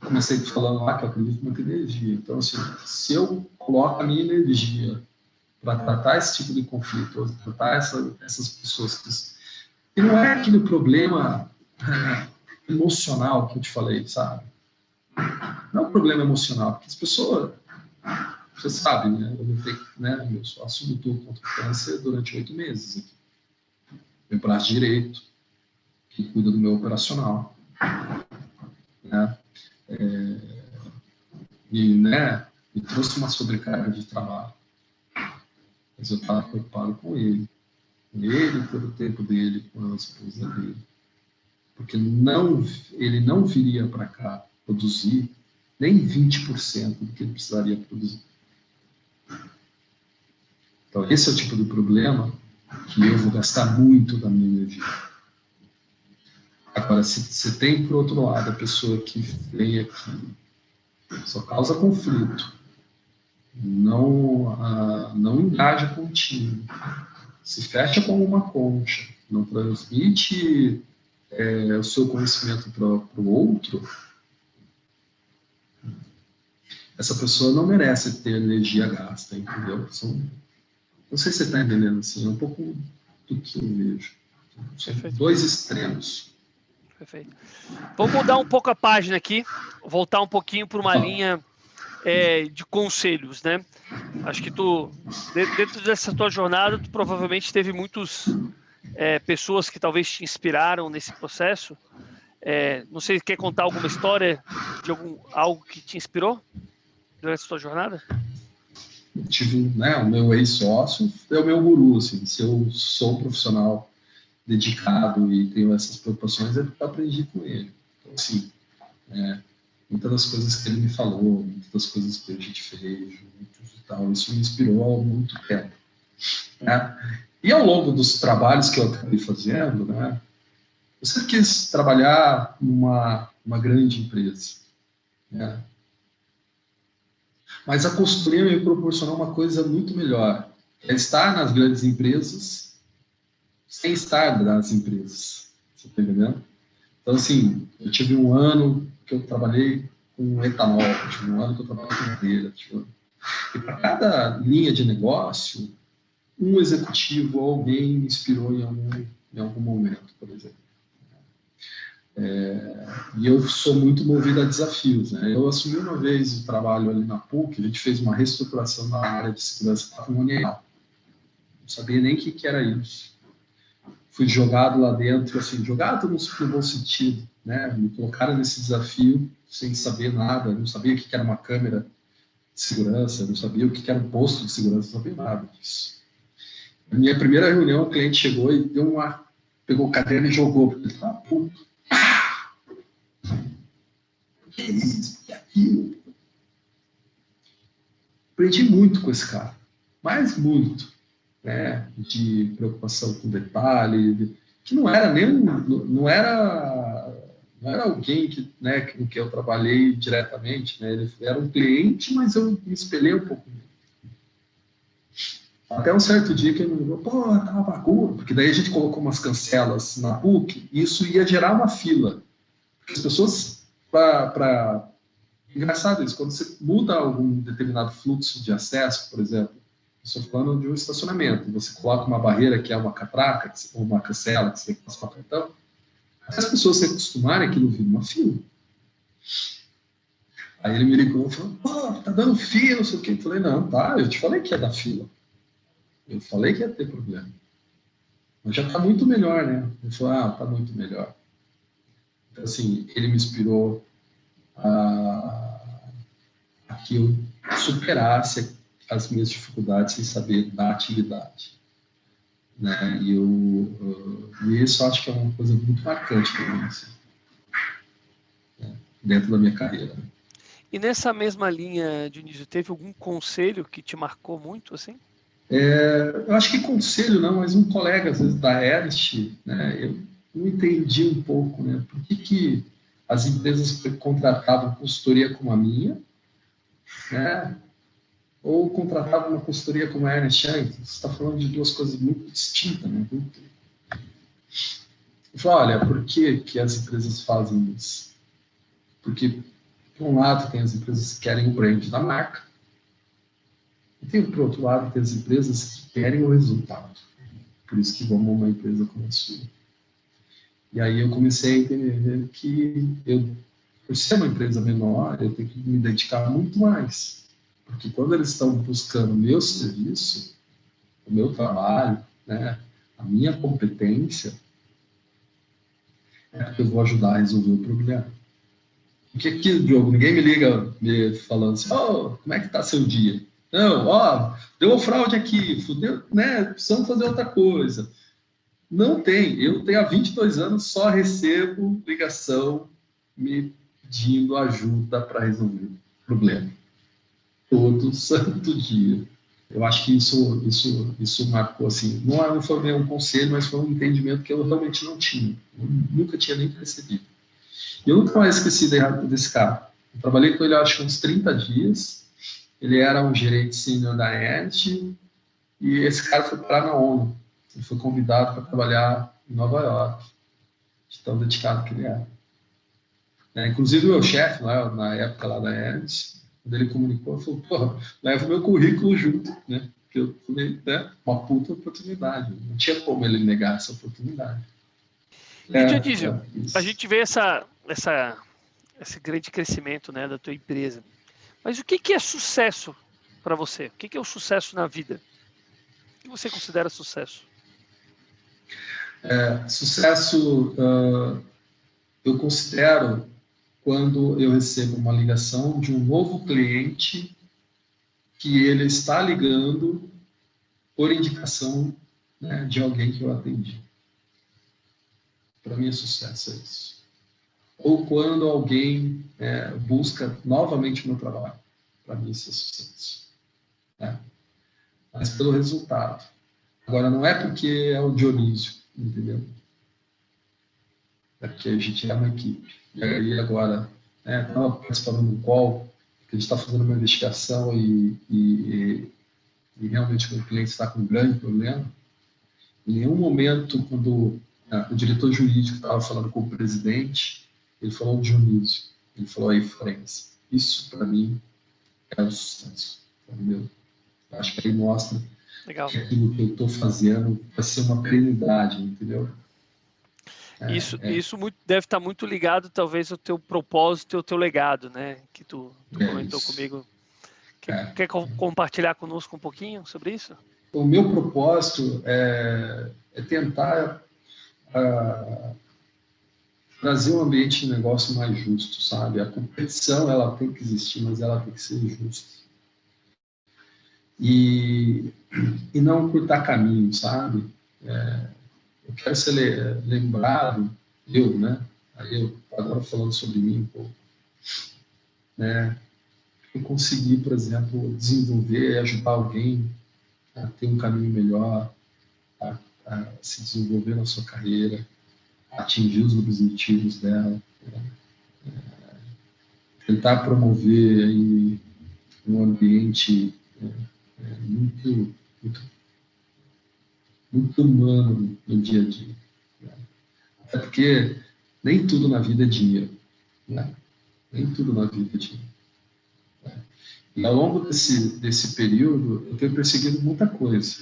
comecei falando lá que eu acredito muito em energia. Então, assim, se eu coloco a minha energia para tratar esse tipo de conflito, ou tratar essas pessoas e não é aquele problema emocional que eu te falei, sabe? Não é um problema emocional, porque as pessoas, você sabe, né? Eu lutei, né? Meu sócio lutou contra o câncer durante 8 meses aqui. Meu braço direito, que cuida do meu operacional, né? Né? Me trouxe uma sobrecarga de trabalho. Mas eu estava preocupado com ele pelo tempo dele, com a esposa dele. Porque ele não viria para cá produzir nem 20% do que ele precisaria produzir. Então, esse é o tipo de problema que eu vou gastar muito da minha energia. Agora, se você tem, por outro lado, a pessoa que vem aqui, só causa conflito, não engaja com o time, se fecha como uma concha, não transmite o seu conhecimento para o outro, essa pessoa não merece ter energia gasta, entendeu? Não sei se você está entendendo, assim, é um pouco do que eu vejo. São dois extremos. Perfeito. Vamos mudar um pouco a página aqui, voltar um pouquinho para uma linha de conselhos, né? Acho que dentro dessa tua jornada, tu provavelmente teve muitas pessoas que talvez te inspiraram nesse processo. Não sei, quer contar alguma história de algo que te inspirou durante a tua jornada? Eu tive, né, o meu ex-sócio é o meu guru, assim, se eu sou um profissional dedicado e tenho essas preocupações, eu aprendi com ele. Então, assim, muitas das coisas que ele me falou, muitas das coisas que a gente fez juntos e tal, isso me inspirou há muito tempo. Né? E ao longo dos trabalhos que eu acabei fazendo, né, eu sempre quis trabalhar numa grande empresa. Né? Mas a consultoria me proporcionou uma coisa muito melhor, é estar nas grandes empresas sem estar nas empresas. Você está entendendo? Então, assim, eu tive um ano que eu trabalhei com etanol, tive um ano que eu trabalhei com madeira. E para cada linha de negócio, um executivo ou alguém me inspirou em algum momento, por exemplo. E eu sou muito movido a desafios. Né? Eu assumi uma vez o trabalho ali na PUC, a gente fez uma reestruturação da área de segurança patrimonial. Não sabia nem o que era isso. Fui jogado lá dentro, assim, jogado no bom sentido. Né? Me colocaram nesse desafio sem saber nada, não sabia o que era uma câmera de segurança, não sabia o que era um posto de segurança, não sabia nada disso. Na minha primeira reunião, o cliente chegou e pegou o caderno e jogou, porque ele estava puto. Que é isso? Que é aquilo? Aprendi muito com esse cara, mas muito, né? De preocupação com detalhe, que não era não era alguém que, né, com que eu trabalhei diretamente, né? Ele era um cliente, mas eu me espelhei um pouco nele. Até um certo dia que ele me falou, pô, tá uma bagunça, porque daí a gente colocou umas cancelas na PUC e isso ia gerar uma fila. As pessoas, engraçado isso, quando você muda algum determinado fluxo de acesso, por exemplo, estou falando de um estacionamento, você coloca uma barreira que é uma catraca, ou uma cancela, que você tem que passar o cartão, as pessoas se acostumarem, aquilo vira uma fila. Aí ele me ligou e falou, pô, tá dando fila, não sei o quê. Eu falei, não, tá, eu te falei que ia dar fila. Eu falei que ia ter problema. Mas já tá muito melhor, né? Ele falou, tá muito melhor. Então, assim, ele me inspirou a que eu superasse as minhas dificuldades sem saber da atividade. Né? E isso acho que é uma coisa muito marcante para mim, assim, né? Dentro da minha carreira. E nessa mesma linha, Dionísio, teve algum conselho que te marcou muito, assim? Eu acho que conselho não, mas um colega, às vezes, da Ernst, né, eu não entendi um pouco, né, por que as empresas contratavam consultoria como a minha, né, ou contratavam uma consultoria como a Ernst Young. Você está falando de duas coisas muito distintas, né? Eu falo, olha, por que as empresas fazem isso? Porque, por um lado, tem as empresas que querem o brand da marca, e tem, por outro lado, tem as empresas que querem o resultado. Por isso que vão uma empresa como a sua. E aí eu comecei a entender que por ser uma empresa menor, eu tenho que me dedicar muito mais. Porque quando eles estão buscando o meu serviço, o meu trabalho, né, a minha competência, é porque eu vou ajudar a resolver o problema. Porque aqui, Diogo, ninguém me liga me falando assim, como é que está seu dia? Não, deu uma fraude aqui, fudeu, né, precisamos fazer outra coisa. Não tem. Eu tenho há 22 anos, só recebo ligação me pedindo ajuda para resolver o problema. Todo santo dia. Eu acho que isso marcou, assim, não foi bem um conselho, mas foi um entendimento que eu realmente não tinha. Eu nunca tinha nem percebido. E eu nunca mais esqueci desse cara. Eu trabalhei com ele, acho que uns 30 dias. Ele era um gerente sênior da Ernst, e esse cara foi parar na ONU. Ele foi convidado para trabalhar em Nova York, de tão dedicado que ele era. Inclusive o meu chefe, na época lá da Ernst, quando ele comunicou, ele falou, porra, leva o meu currículo junto, né? Porque eu falei, uma puta oportunidade. Não tinha como ele negar essa oportunidade. E, Dionísio, a gente vê esse grande crescimento, né, da tua empresa. Mas o que é sucesso para você? O que é o sucesso na vida? O que você considera sucesso? Sucesso, eu considero quando eu recebo uma ligação de um novo cliente que ele está ligando por indicação, né, de alguém que eu atendi. Para mim, sucesso é isso. Ou quando alguém busca novamente o meu trabalho. Para mim, isso é sucesso. Né? Mas pelo resultado. Agora, não é porque é o Dionísio, entendeu? É porque a gente é uma equipe. E aí, agora, estava participando de um call, que a gente está fazendo uma investigação e realmente o cliente está com um grande problema. Em nenhum momento, quando o diretor jurídico estava falando com o presidente, ele falou de Dionísio, ele falou aí, Florença. Isso, para mim, é o sucesso. Entendeu? Acho que aí mostra Legal. que aquilo que eu estou fazendo vai ser uma perenidade, entendeu? Isso deve estar muito ligado, talvez, ao teu propósito e ao teu legado, né? Que tu comentou comigo. Quer compartilhar conosco um pouquinho sobre isso? O meu propósito é tentar trazer um ambiente de negócio mais justo, sabe? A competição, ela tem que existir, mas ela tem que ser justa. E não cortar caminho, sabe? Eu quero ser lembrado, né? Aí eu agora falando sobre mim um pouco, né? Eu consegui, por exemplo, desenvolver e ajudar alguém a ter um caminho melhor, a se desenvolver na sua carreira, a atingir os objetivos dela, tentar promover aí um ambiente muito, muito, muito humano no dia a dia. Né? Até porque nem tudo na vida é dinheiro. Né? Nem tudo na vida é dinheiro. Né? E ao longo desse período, eu tenho perseguido muita coisa.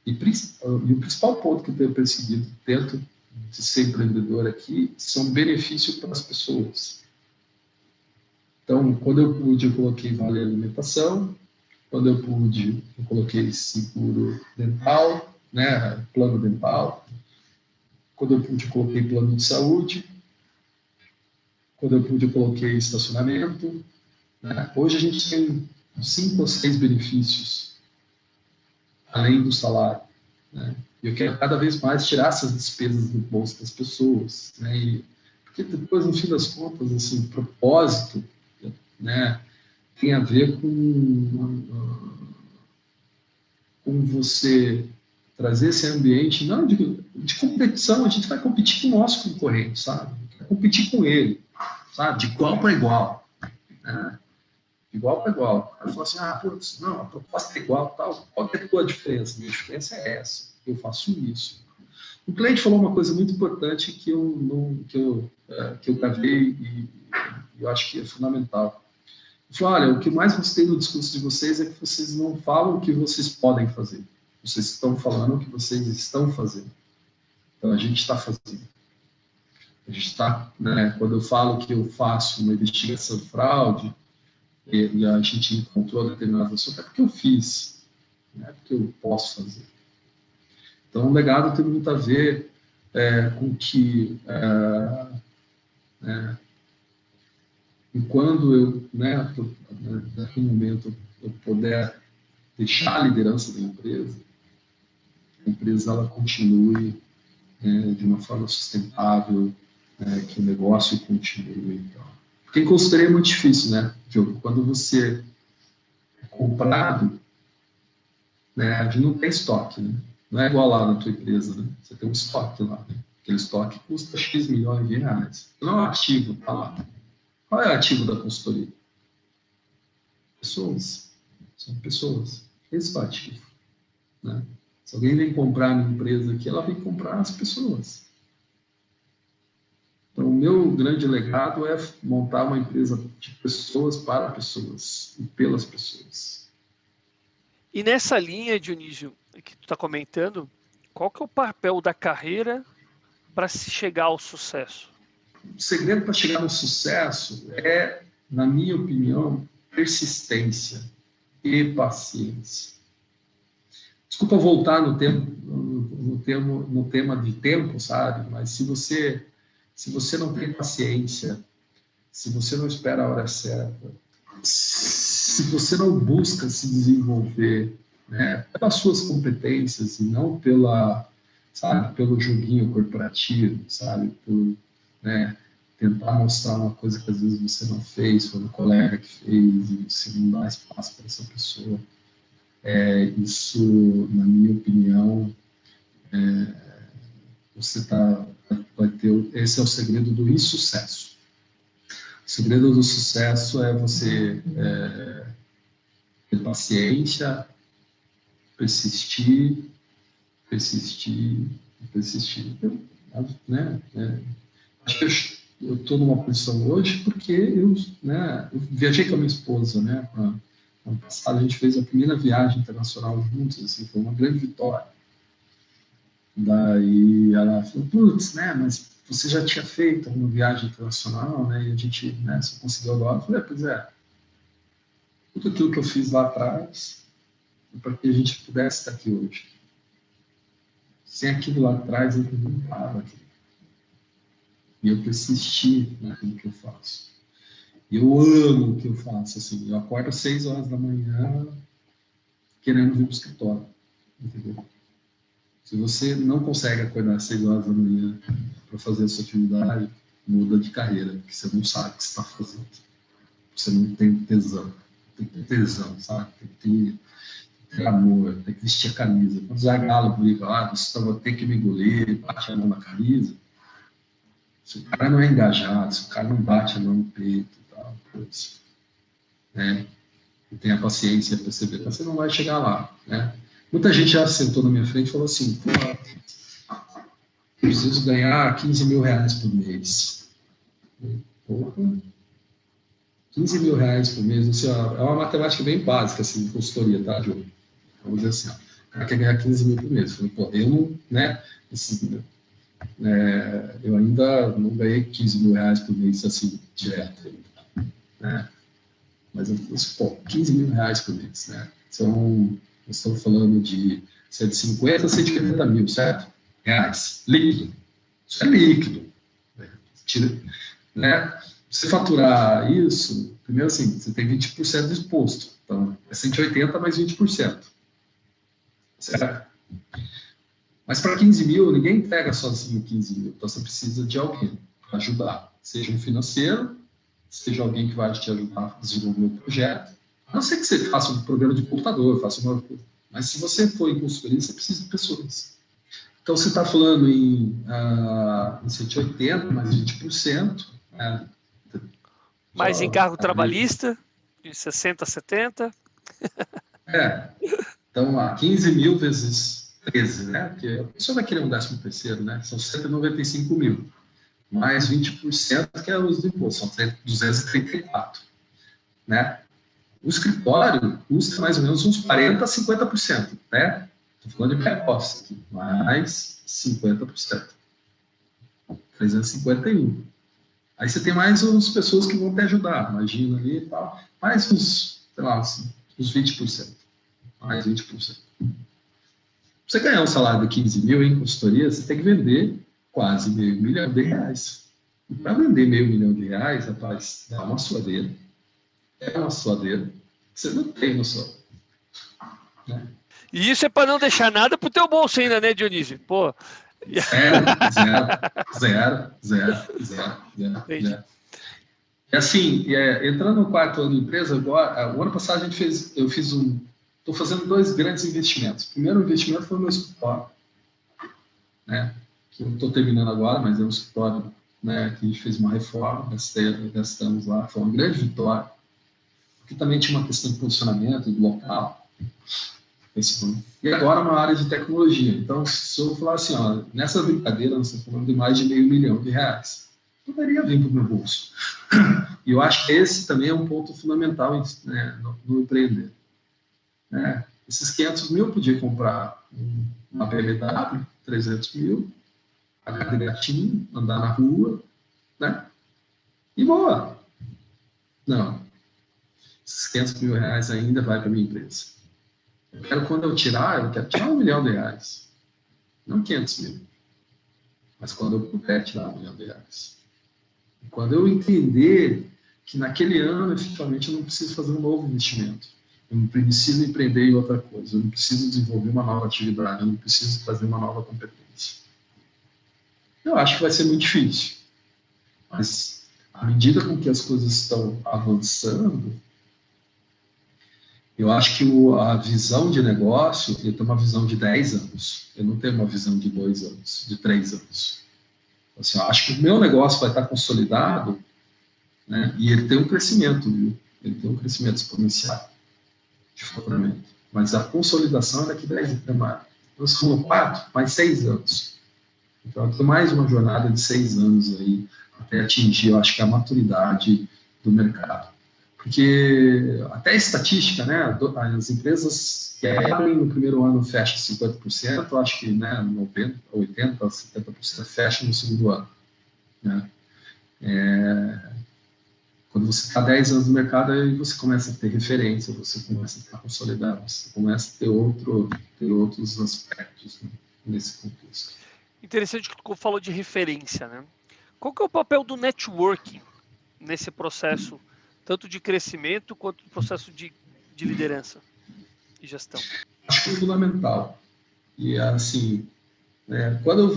E o principal ponto que eu tenho perseguido dentro de ser empreendedor aqui são benefícios para as pessoas. Então, quando eu pude, eu coloquei vale alimentação. Quando eu pude, eu coloquei seguro dental, né, plano dental. Quando eu pude, eu coloquei plano de saúde. Quando eu pude, eu coloquei estacionamento. Né? Hoje a gente tem 5 ou 6 benefícios, além do salário. Né? E eu quero cada vez mais tirar essas despesas do bolso das pessoas. Né? Porque depois, no fim das contas, assim, propósito, né, tem a ver com com você trazer esse ambiente, não de competição, a gente vai competir com o nosso concorrente, sabe? Vai competir com ele, sabe? De igual para igual, né? De igual para igual. Aí fala assim, putz, não, a proposta é igual, tal. Qual que é a tua diferença? Minha diferença é essa, eu faço isso. O cliente falou uma coisa muito importante que eu gravei e eu acho que é fundamental. Ele falou, olha, o que mais gostei do discurso de vocês é que vocês não falam o que vocês podem fazer. Vocês estão falando o que vocês estão fazendo. Então, a gente está fazendo. A gente está, né, quando eu falo que eu faço uma investigação de fraude e a gente encontrou determinado assunto, é porque eu fiz, não é porque eu posso fazer. Então, o legado tem muito a ver com que, e quando eu, naquele momento, eu puder deixar a liderança da empresa, a empresa ela continue de uma forma sustentável, que o negócio continue. Então. Porque em consultoria é muito difícil, né, Diogo? Quando você é comprado, né, a gente não tem estoque, né? Não é igual lá na tua empresa, né? Você tem um estoque lá, né? Aquele estoque custa X milhões de reais. Não é um ativo, tá lá. Qual é o ativo da consultoria? Pessoas. São pessoas. Esse é o ativo, né? Se alguém vem comprar a minha empresa aqui, ela vem comprar as pessoas. Então, o meu grande legado é montar uma empresa de pessoas para pessoas e pelas pessoas. E nessa linha, Dionísio, que tu está comentando, qual que é o papel da carreira para se chegar ao sucesso? O segredo para chegar no sucesso é, na minha opinião, persistência e paciência. Desculpa voltar no tema de tempo, sabe? Mas se você não tem paciência, se você não espera a hora certa, se você não busca se desenvolver, né, pelas suas competências e não pelo joguinho corporativo, sabe, por, né, tentar mostrar uma coisa que às vezes você não fez, foi um colega que fez e você não dá espaço para essa pessoa, isso, na minha opinião, vai ter, esse é o segredo do insucesso. O segredo do sucesso é você ter paciência, persistir, né? Acho que eu estou numa posição hoje porque eu viajei com a minha esposa, né? Ano passado a gente fez a primeira viagem internacional juntos, assim, foi uma grande vitória. Daí ela falou, putz, né, mas você já tinha feito uma viagem internacional, né, e a gente, né, só conseguiu agora. Eu falei, pois é, tudo aquilo que eu fiz lá atrás foi para que a gente pudesse estar aqui hoje. Sem aquilo lá atrás, eu não estava aqui. E eu persisti naquilo que eu faço. Eu amo o que eu faço, assim, eu acordo às 6 horas da manhã querendo vir para o escritório, entendeu? Se você não consegue acordar às 6 horas da manhã para fazer a sua atividade, muda de carreira, porque você não sabe o que você está fazendo. Você não tem tesão. Tem que ter tesão, sabe? Tem que ter amor, tem que vestir a camisa. Quando o Zagallo briga, você vai ter que me engolir, bate a mão na camisa. Se o cara não é engajado, se o cara não bate a mão no peito e tal, pois, né? E tem a paciência para perceber, você não vai chegar lá, né? Muita gente já sentou na minha frente e falou assim, pô, eu preciso ganhar 15 mil reais por mês. Porra, 15 mil reais por mês, assim, ó, é uma matemática bem básica, assim, de consultoria, tá, Diogo? Vamos dizer assim, ó, o cara quer ganhar 15 mil por mês. Eu falei, pô, eu não, né, assim, eu ainda não ganhei 15 mil reais por mês, assim, direto, né? Mas eu falei assim, pô, 15 mil reais por mês, né? Nós estamos falando de 150 a 140 mil, certo? Reais, líquido. Isso é líquido. Né? Você faturar isso, primeiro assim, você tem 20% de imposto. Então, é 180 mais 20%. Certo? Mas para 15 mil, ninguém entrega sozinho 15 mil. Então, você precisa de alguém para ajudar. Seja um financeiro, seja alguém que vai te ajudar a desenvolver o projeto. A não ser que você faça um programa de computador, faça uma, Mas se você for em consultoria, você precisa de pessoas. Então, você está falando em 180, mais 20%. Né? Mais encargo trabalhista, de 60 a 70. Então, 15 mil vezes 13, né? Porque a pessoa vai querer um 13º, né? São 195 mil. Mais 20%, que é o uso do imposto, são 234, né? O escritório custa mais ou menos uns 40% a 50%, né? Estou falando de back-office aqui, mais 50%. 351. Aí você tem mais umas pessoas que vão te ajudar, imagina ali e tal, mais uns, sei lá, uns 20%. Mais 20%. Pra você ganhar um salário de 15 mil em consultoria, você tem que vender quase R$500 mil. E para vender R$500 mil, rapaz, dá uma suadeira. É uma suadeira. Você não tem noção. Né? E isso é para não deixar nada pro teu bolso ainda, né, Dionísio? Pô. Zero. E assim, entrando no 4º ano de empresa, agora, o ano passado estou fazendo 2 grandes investimentos. O primeiro investimento foi o meu escritório, né, que eu estou terminando agora, mas é um escritório, né, que a gente fez uma reforma, gastamos lá, foi uma grande vitória, porque também tinha uma questão de posicionamento do local. E agora uma área de tecnologia. Então, se eu falar assim, ó, nessa brincadeira, nós estamos falando de mais de R$500 mil, poderia vir para o meu bolso. E eu acho que esse também é um ponto fundamental, né, no empreender. Né? Esses 500 mil eu podia comprar uma BMW, 300 mil, pagar de gatinho, andar na rua, né? E boa. Não. Esses R$500 mil ainda vai para a minha empresa. Eu quero quero tirar R$1 milhão. Não 500 mil. Mas quando eu puder tirar R$1 milhão. E quando eu entender que naquele ano, efetivamente, eu não preciso fazer um novo investimento. Eu não preciso empreender em outra coisa. Eu não preciso desenvolver uma nova atividade. Eu não preciso fazer uma nova competência. Eu acho que vai ser muito difícil. Mas, à medida com que as coisas estão avançando, eu acho que a visão de negócio, eu tenho uma visão de 10 anos. Eu não tenho uma visão de 2 anos, de 3 anos. Assim, eu acho que o meu negócio vai estar consolidado, né, e ele tem um crescimento, viu? Ele tem um crescimento exponencial de faturamento. Mas a consolidação é daqui a 10 anos. Nós somos 4, mais 6 anos. Então, eu tenho mais uma jornada de 6 anos aí, até atingir, eu acho que a maturidade do mercado. Porque até a estatística, né, as empresas que abrem no primeiro ano fecham 50%, eu acho que, né, 90%, 80%, 70% fecham no segundo ano. Né? Quando você está 10 anos no mercado, aí você começa a ter referência, você começa a estar consolidado, você começa a ter outros aspectos, né, nesse contexto. Interessante que tu falou de referência, né? Qual que é o papel do networking nesse processo, tanto de crescimento quanto do processo de liderança e gestão? Acho que é fundamental. E assim, quando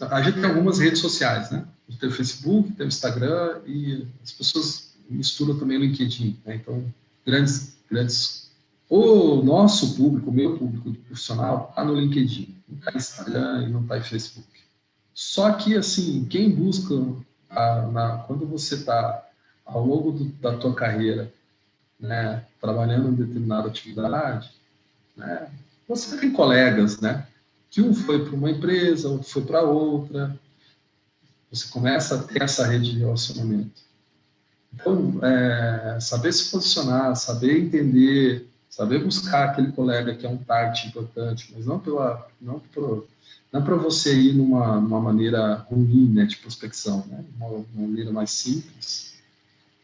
a gente tem algumas redes sociais, né? A gente tem o Facebook, tem o Instagram e as pessoas misturam também o LinkedIn, né? Então, grandes. O nosso público, o meu público profissional, está no LinkedIn, não está no Instagram e não está no Facebook. Só que, assim, quem busca, quando você está ao longo da tua carreira, né, trabalhando em determinada atividade, né, você tem colegas, né, que um foi para uma empresa, outro foi para outra, você começa a ter essa rede de relacionamento. Então, saber se posicionar, saber entender, saber buscar aquele colega que é um target importante, mas não para você ir numa maneira ruim, né, de prospecção, né, uma maneira mais simples,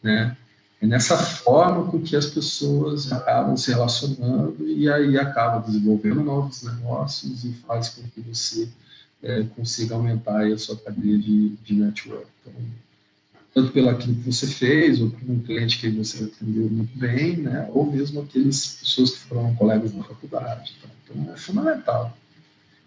né. É nessa forma com que as pessoas acabam se relacionando e aí acabam desenvolvendo novos negócios e faz com que você consiga aumentar aí a sua cadeia de network. Então, tanto pelo aquilo que você fez, ou por um cliente que você atendeu muito bem, né, ou mesmo aquelas pessoas que foram colegas da faculdade. Tá? Então, é fundamental.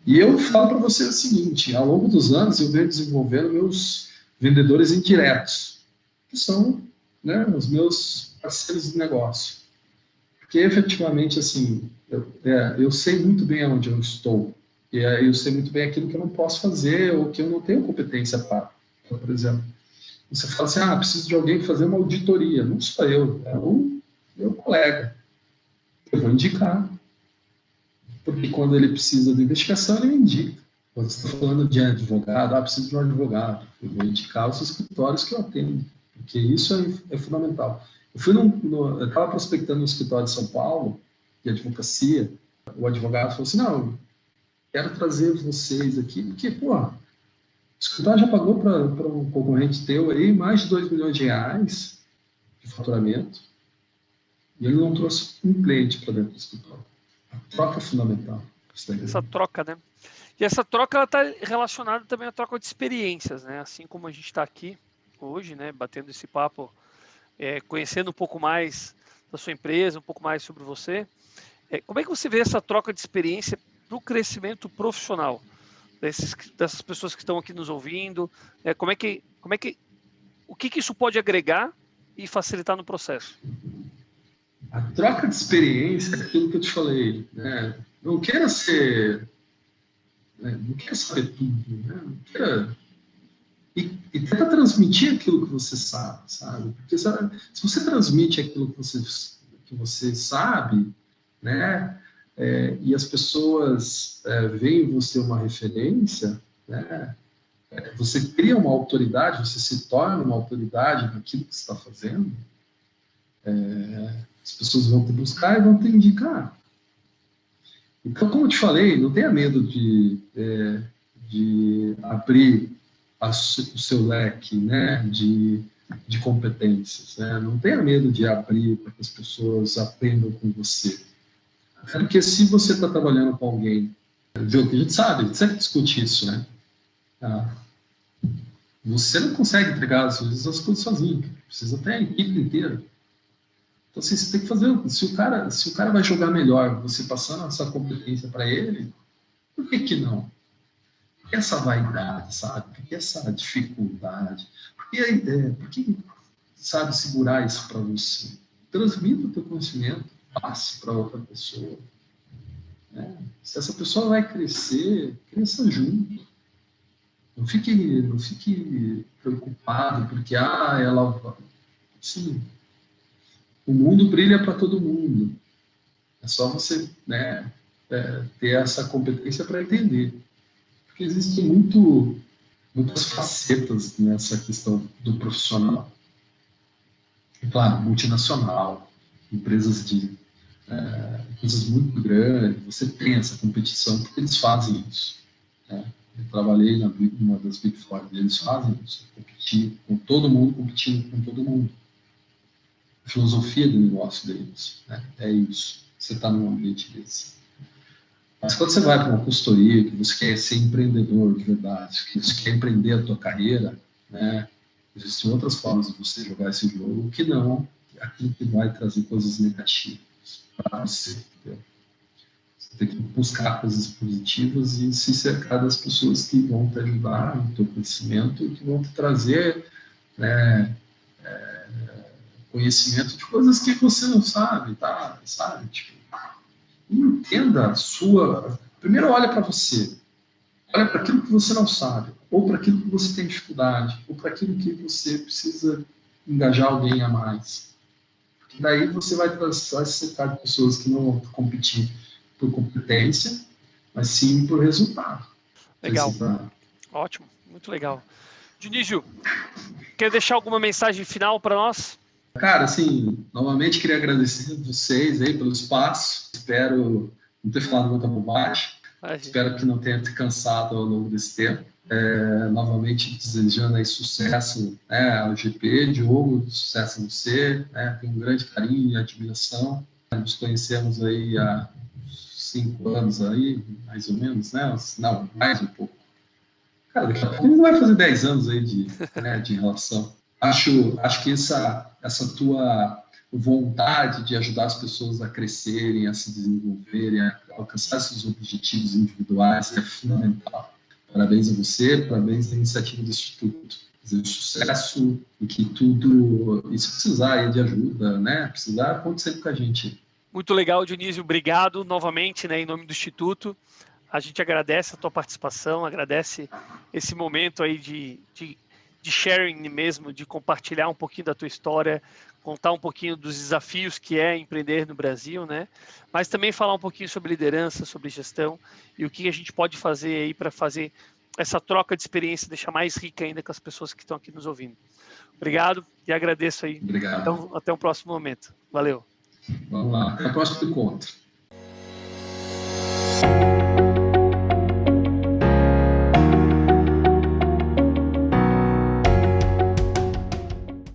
E eu falo para você o seguinte, ao longo dos anos eu venho desenvolvendo meus vendedores indiretos, que são, né, os meus parceiros de negócio. Porque, efetivamente, assim, eu sei muito bem onde eu estou. E eu sei muito bem aquilo que eu não posso fazer ou que eu não tenho competência para. Então, por exemplo, você fala assim, preciso de alguém fazer uma auditoria. Não sou eu, é o meu colega. Eu vou indicar. Porque quando ele precisa de investigação, ele me indica. Quando você está falando de advogado, preciso de um advogado. Eu vou indicar os escritórios que eu atendo. Porque isso é fundamental. Eu estava prospectando no escritório de São Paulo, de advocacia. O advogado falou assim, não, quero trazer vocês aqui, porque, o escritório já pagou para um concorrente teu aí mais de 2 milhões de reais de faturamento e ele não trouxe um cliente para dentro do escritório. A troca é fundamental. Essa troca, né? E essa troca ela está relacionada também à troca de experiências, né? Assim como a gente está aqui hoje, né? Batendo esse papo, conhecendo um pouco mais da sua empresa, um pouco mais sobre você. Como é que você vê essa troca de experiência para o crescimento profissional dessas pessoas que estão aqui nos ouvindo? O que isso pode agregar e facilitar no processo? A troca de experiência é aquilo que eu te falei, né? Não queira saber tudo, né? Não queira... E tenta transmitir aquilo que você sabe? Porque se você transmite aquilo que você sabe, né? E as pessoas veem em você uma referência, né? Você cria uma autoridade, você se torna uma autoridade naquilo que você está fazendo, as pessoas vão te buscar e vão te indicar. Então, como eu te falei, não tenha medo de abrir o seu leque, né, de competências. Né? Não tenha medo de abrir para que as pessoas aprendam com você. Porque se você está trabalhando com alguém, viu, que a gente sempre discute isso, né? Você não consegue entregar, às vezes, as coisas sozinho. Precisa ter a equipe inteira. Então, assim, você tem que fazer... Se o cara vai jogar melhor, você passando essa competência para ele, por que não? Por que essa vaidade, sabe? Por que essa dificuldade? Por que sabe, segurar isso para você? Transmita o teu conhecimento, passe para outra pessoa. Né? Se essa pessoa vai crescer, cresça junto. Não fique preocupado, porque, ela... Sim, o mundo brilha para todo mundo. É só você, né, ter essa competência para entender. Porque existem muitas facetas nessa questão do profissional. E, claro, multinacional, empresas muito grandes, você tem essa competição porque eles fazem isso. Né? Eu trabalhei numa das Big Four, eles fazem isso, competir com todo mundo, competindo com todo mundo. A filosofia do negócio deles, né? É isso. Você está num ambiente desse. Mas quando você vai para uma consultoria, que você quer ser empreendedor de verdade, que você quer empreender a tua carreira, né? Existem outras formas de você jogar esse jogo que não aquilo que vai trazer coisas negativas para você. Entendeu? Você tem que buscar coisas positivas e se cercar das pessoas que vão te ajudar no teu crescimento e que vão te trazer, né, conhecimento de coisas que você não sabe, tá? Sabe? Tipo, entenda a sua... Primeiro, olha para você. Olha para aquilo que você não sabe, ou para aquilo que você tem dificuldade, ou para aquilo que você precisa engajar alguém a mais. Daí você vai se cercar de pessoas que não vão competir por competência, mas sim por resultado. Legal. Ótimo, muito legal. Dionísio, quer deixar alguma mensagem final para nós? Cara, assim, novamente queria agradecer a vocês aí pelo espaço. Espero não ter falado muita bobagem. Espero que não tenha te cansado ao longo desse tempo. Novamente desejando aí sucesso, né, ao GP, Diogo, sucesso a você. Né, tenho um grande carinho e admiração. Nos conhecemos aí há 5 anos aí, mais ou menos, né? Não, mais um pouco. Cara, daqui a pouco não vai fazer 10 anos aí de relação. Acho que essa tua vontade de ajudar as pessoas a crescerem, a se desenvolverem, a alcançar esses objetivos individuais é fundamental. Parabéns a você, parabéns à iniciativa do Instituto. Desejo sucesso e que tudo, e se precisar aí de ajuda, né? Precisar, conte sempre com a gente. Muito legal, Dionísio. Obrigado novamente, né, em nome do Instituto. A gente agradece a tua participação, agradece esse momento aí de sharing mesmo, de compartilhar um pouquinho da tua história, contar um pouquinho dos desafios que é empreender no Brasil, né? Mas também falar um pouquinho sobre liderança, sobre gestão e o que a gente pode fazer aí para fazer essa troca de experiência, deixar mais rica ainda com as pessoas que estão aqui nos ouvindo. Obrigado e agradeço aí. Obrigado. Então, até um próximo momento. Valeu. Vamos lá. Até o próximo encontro.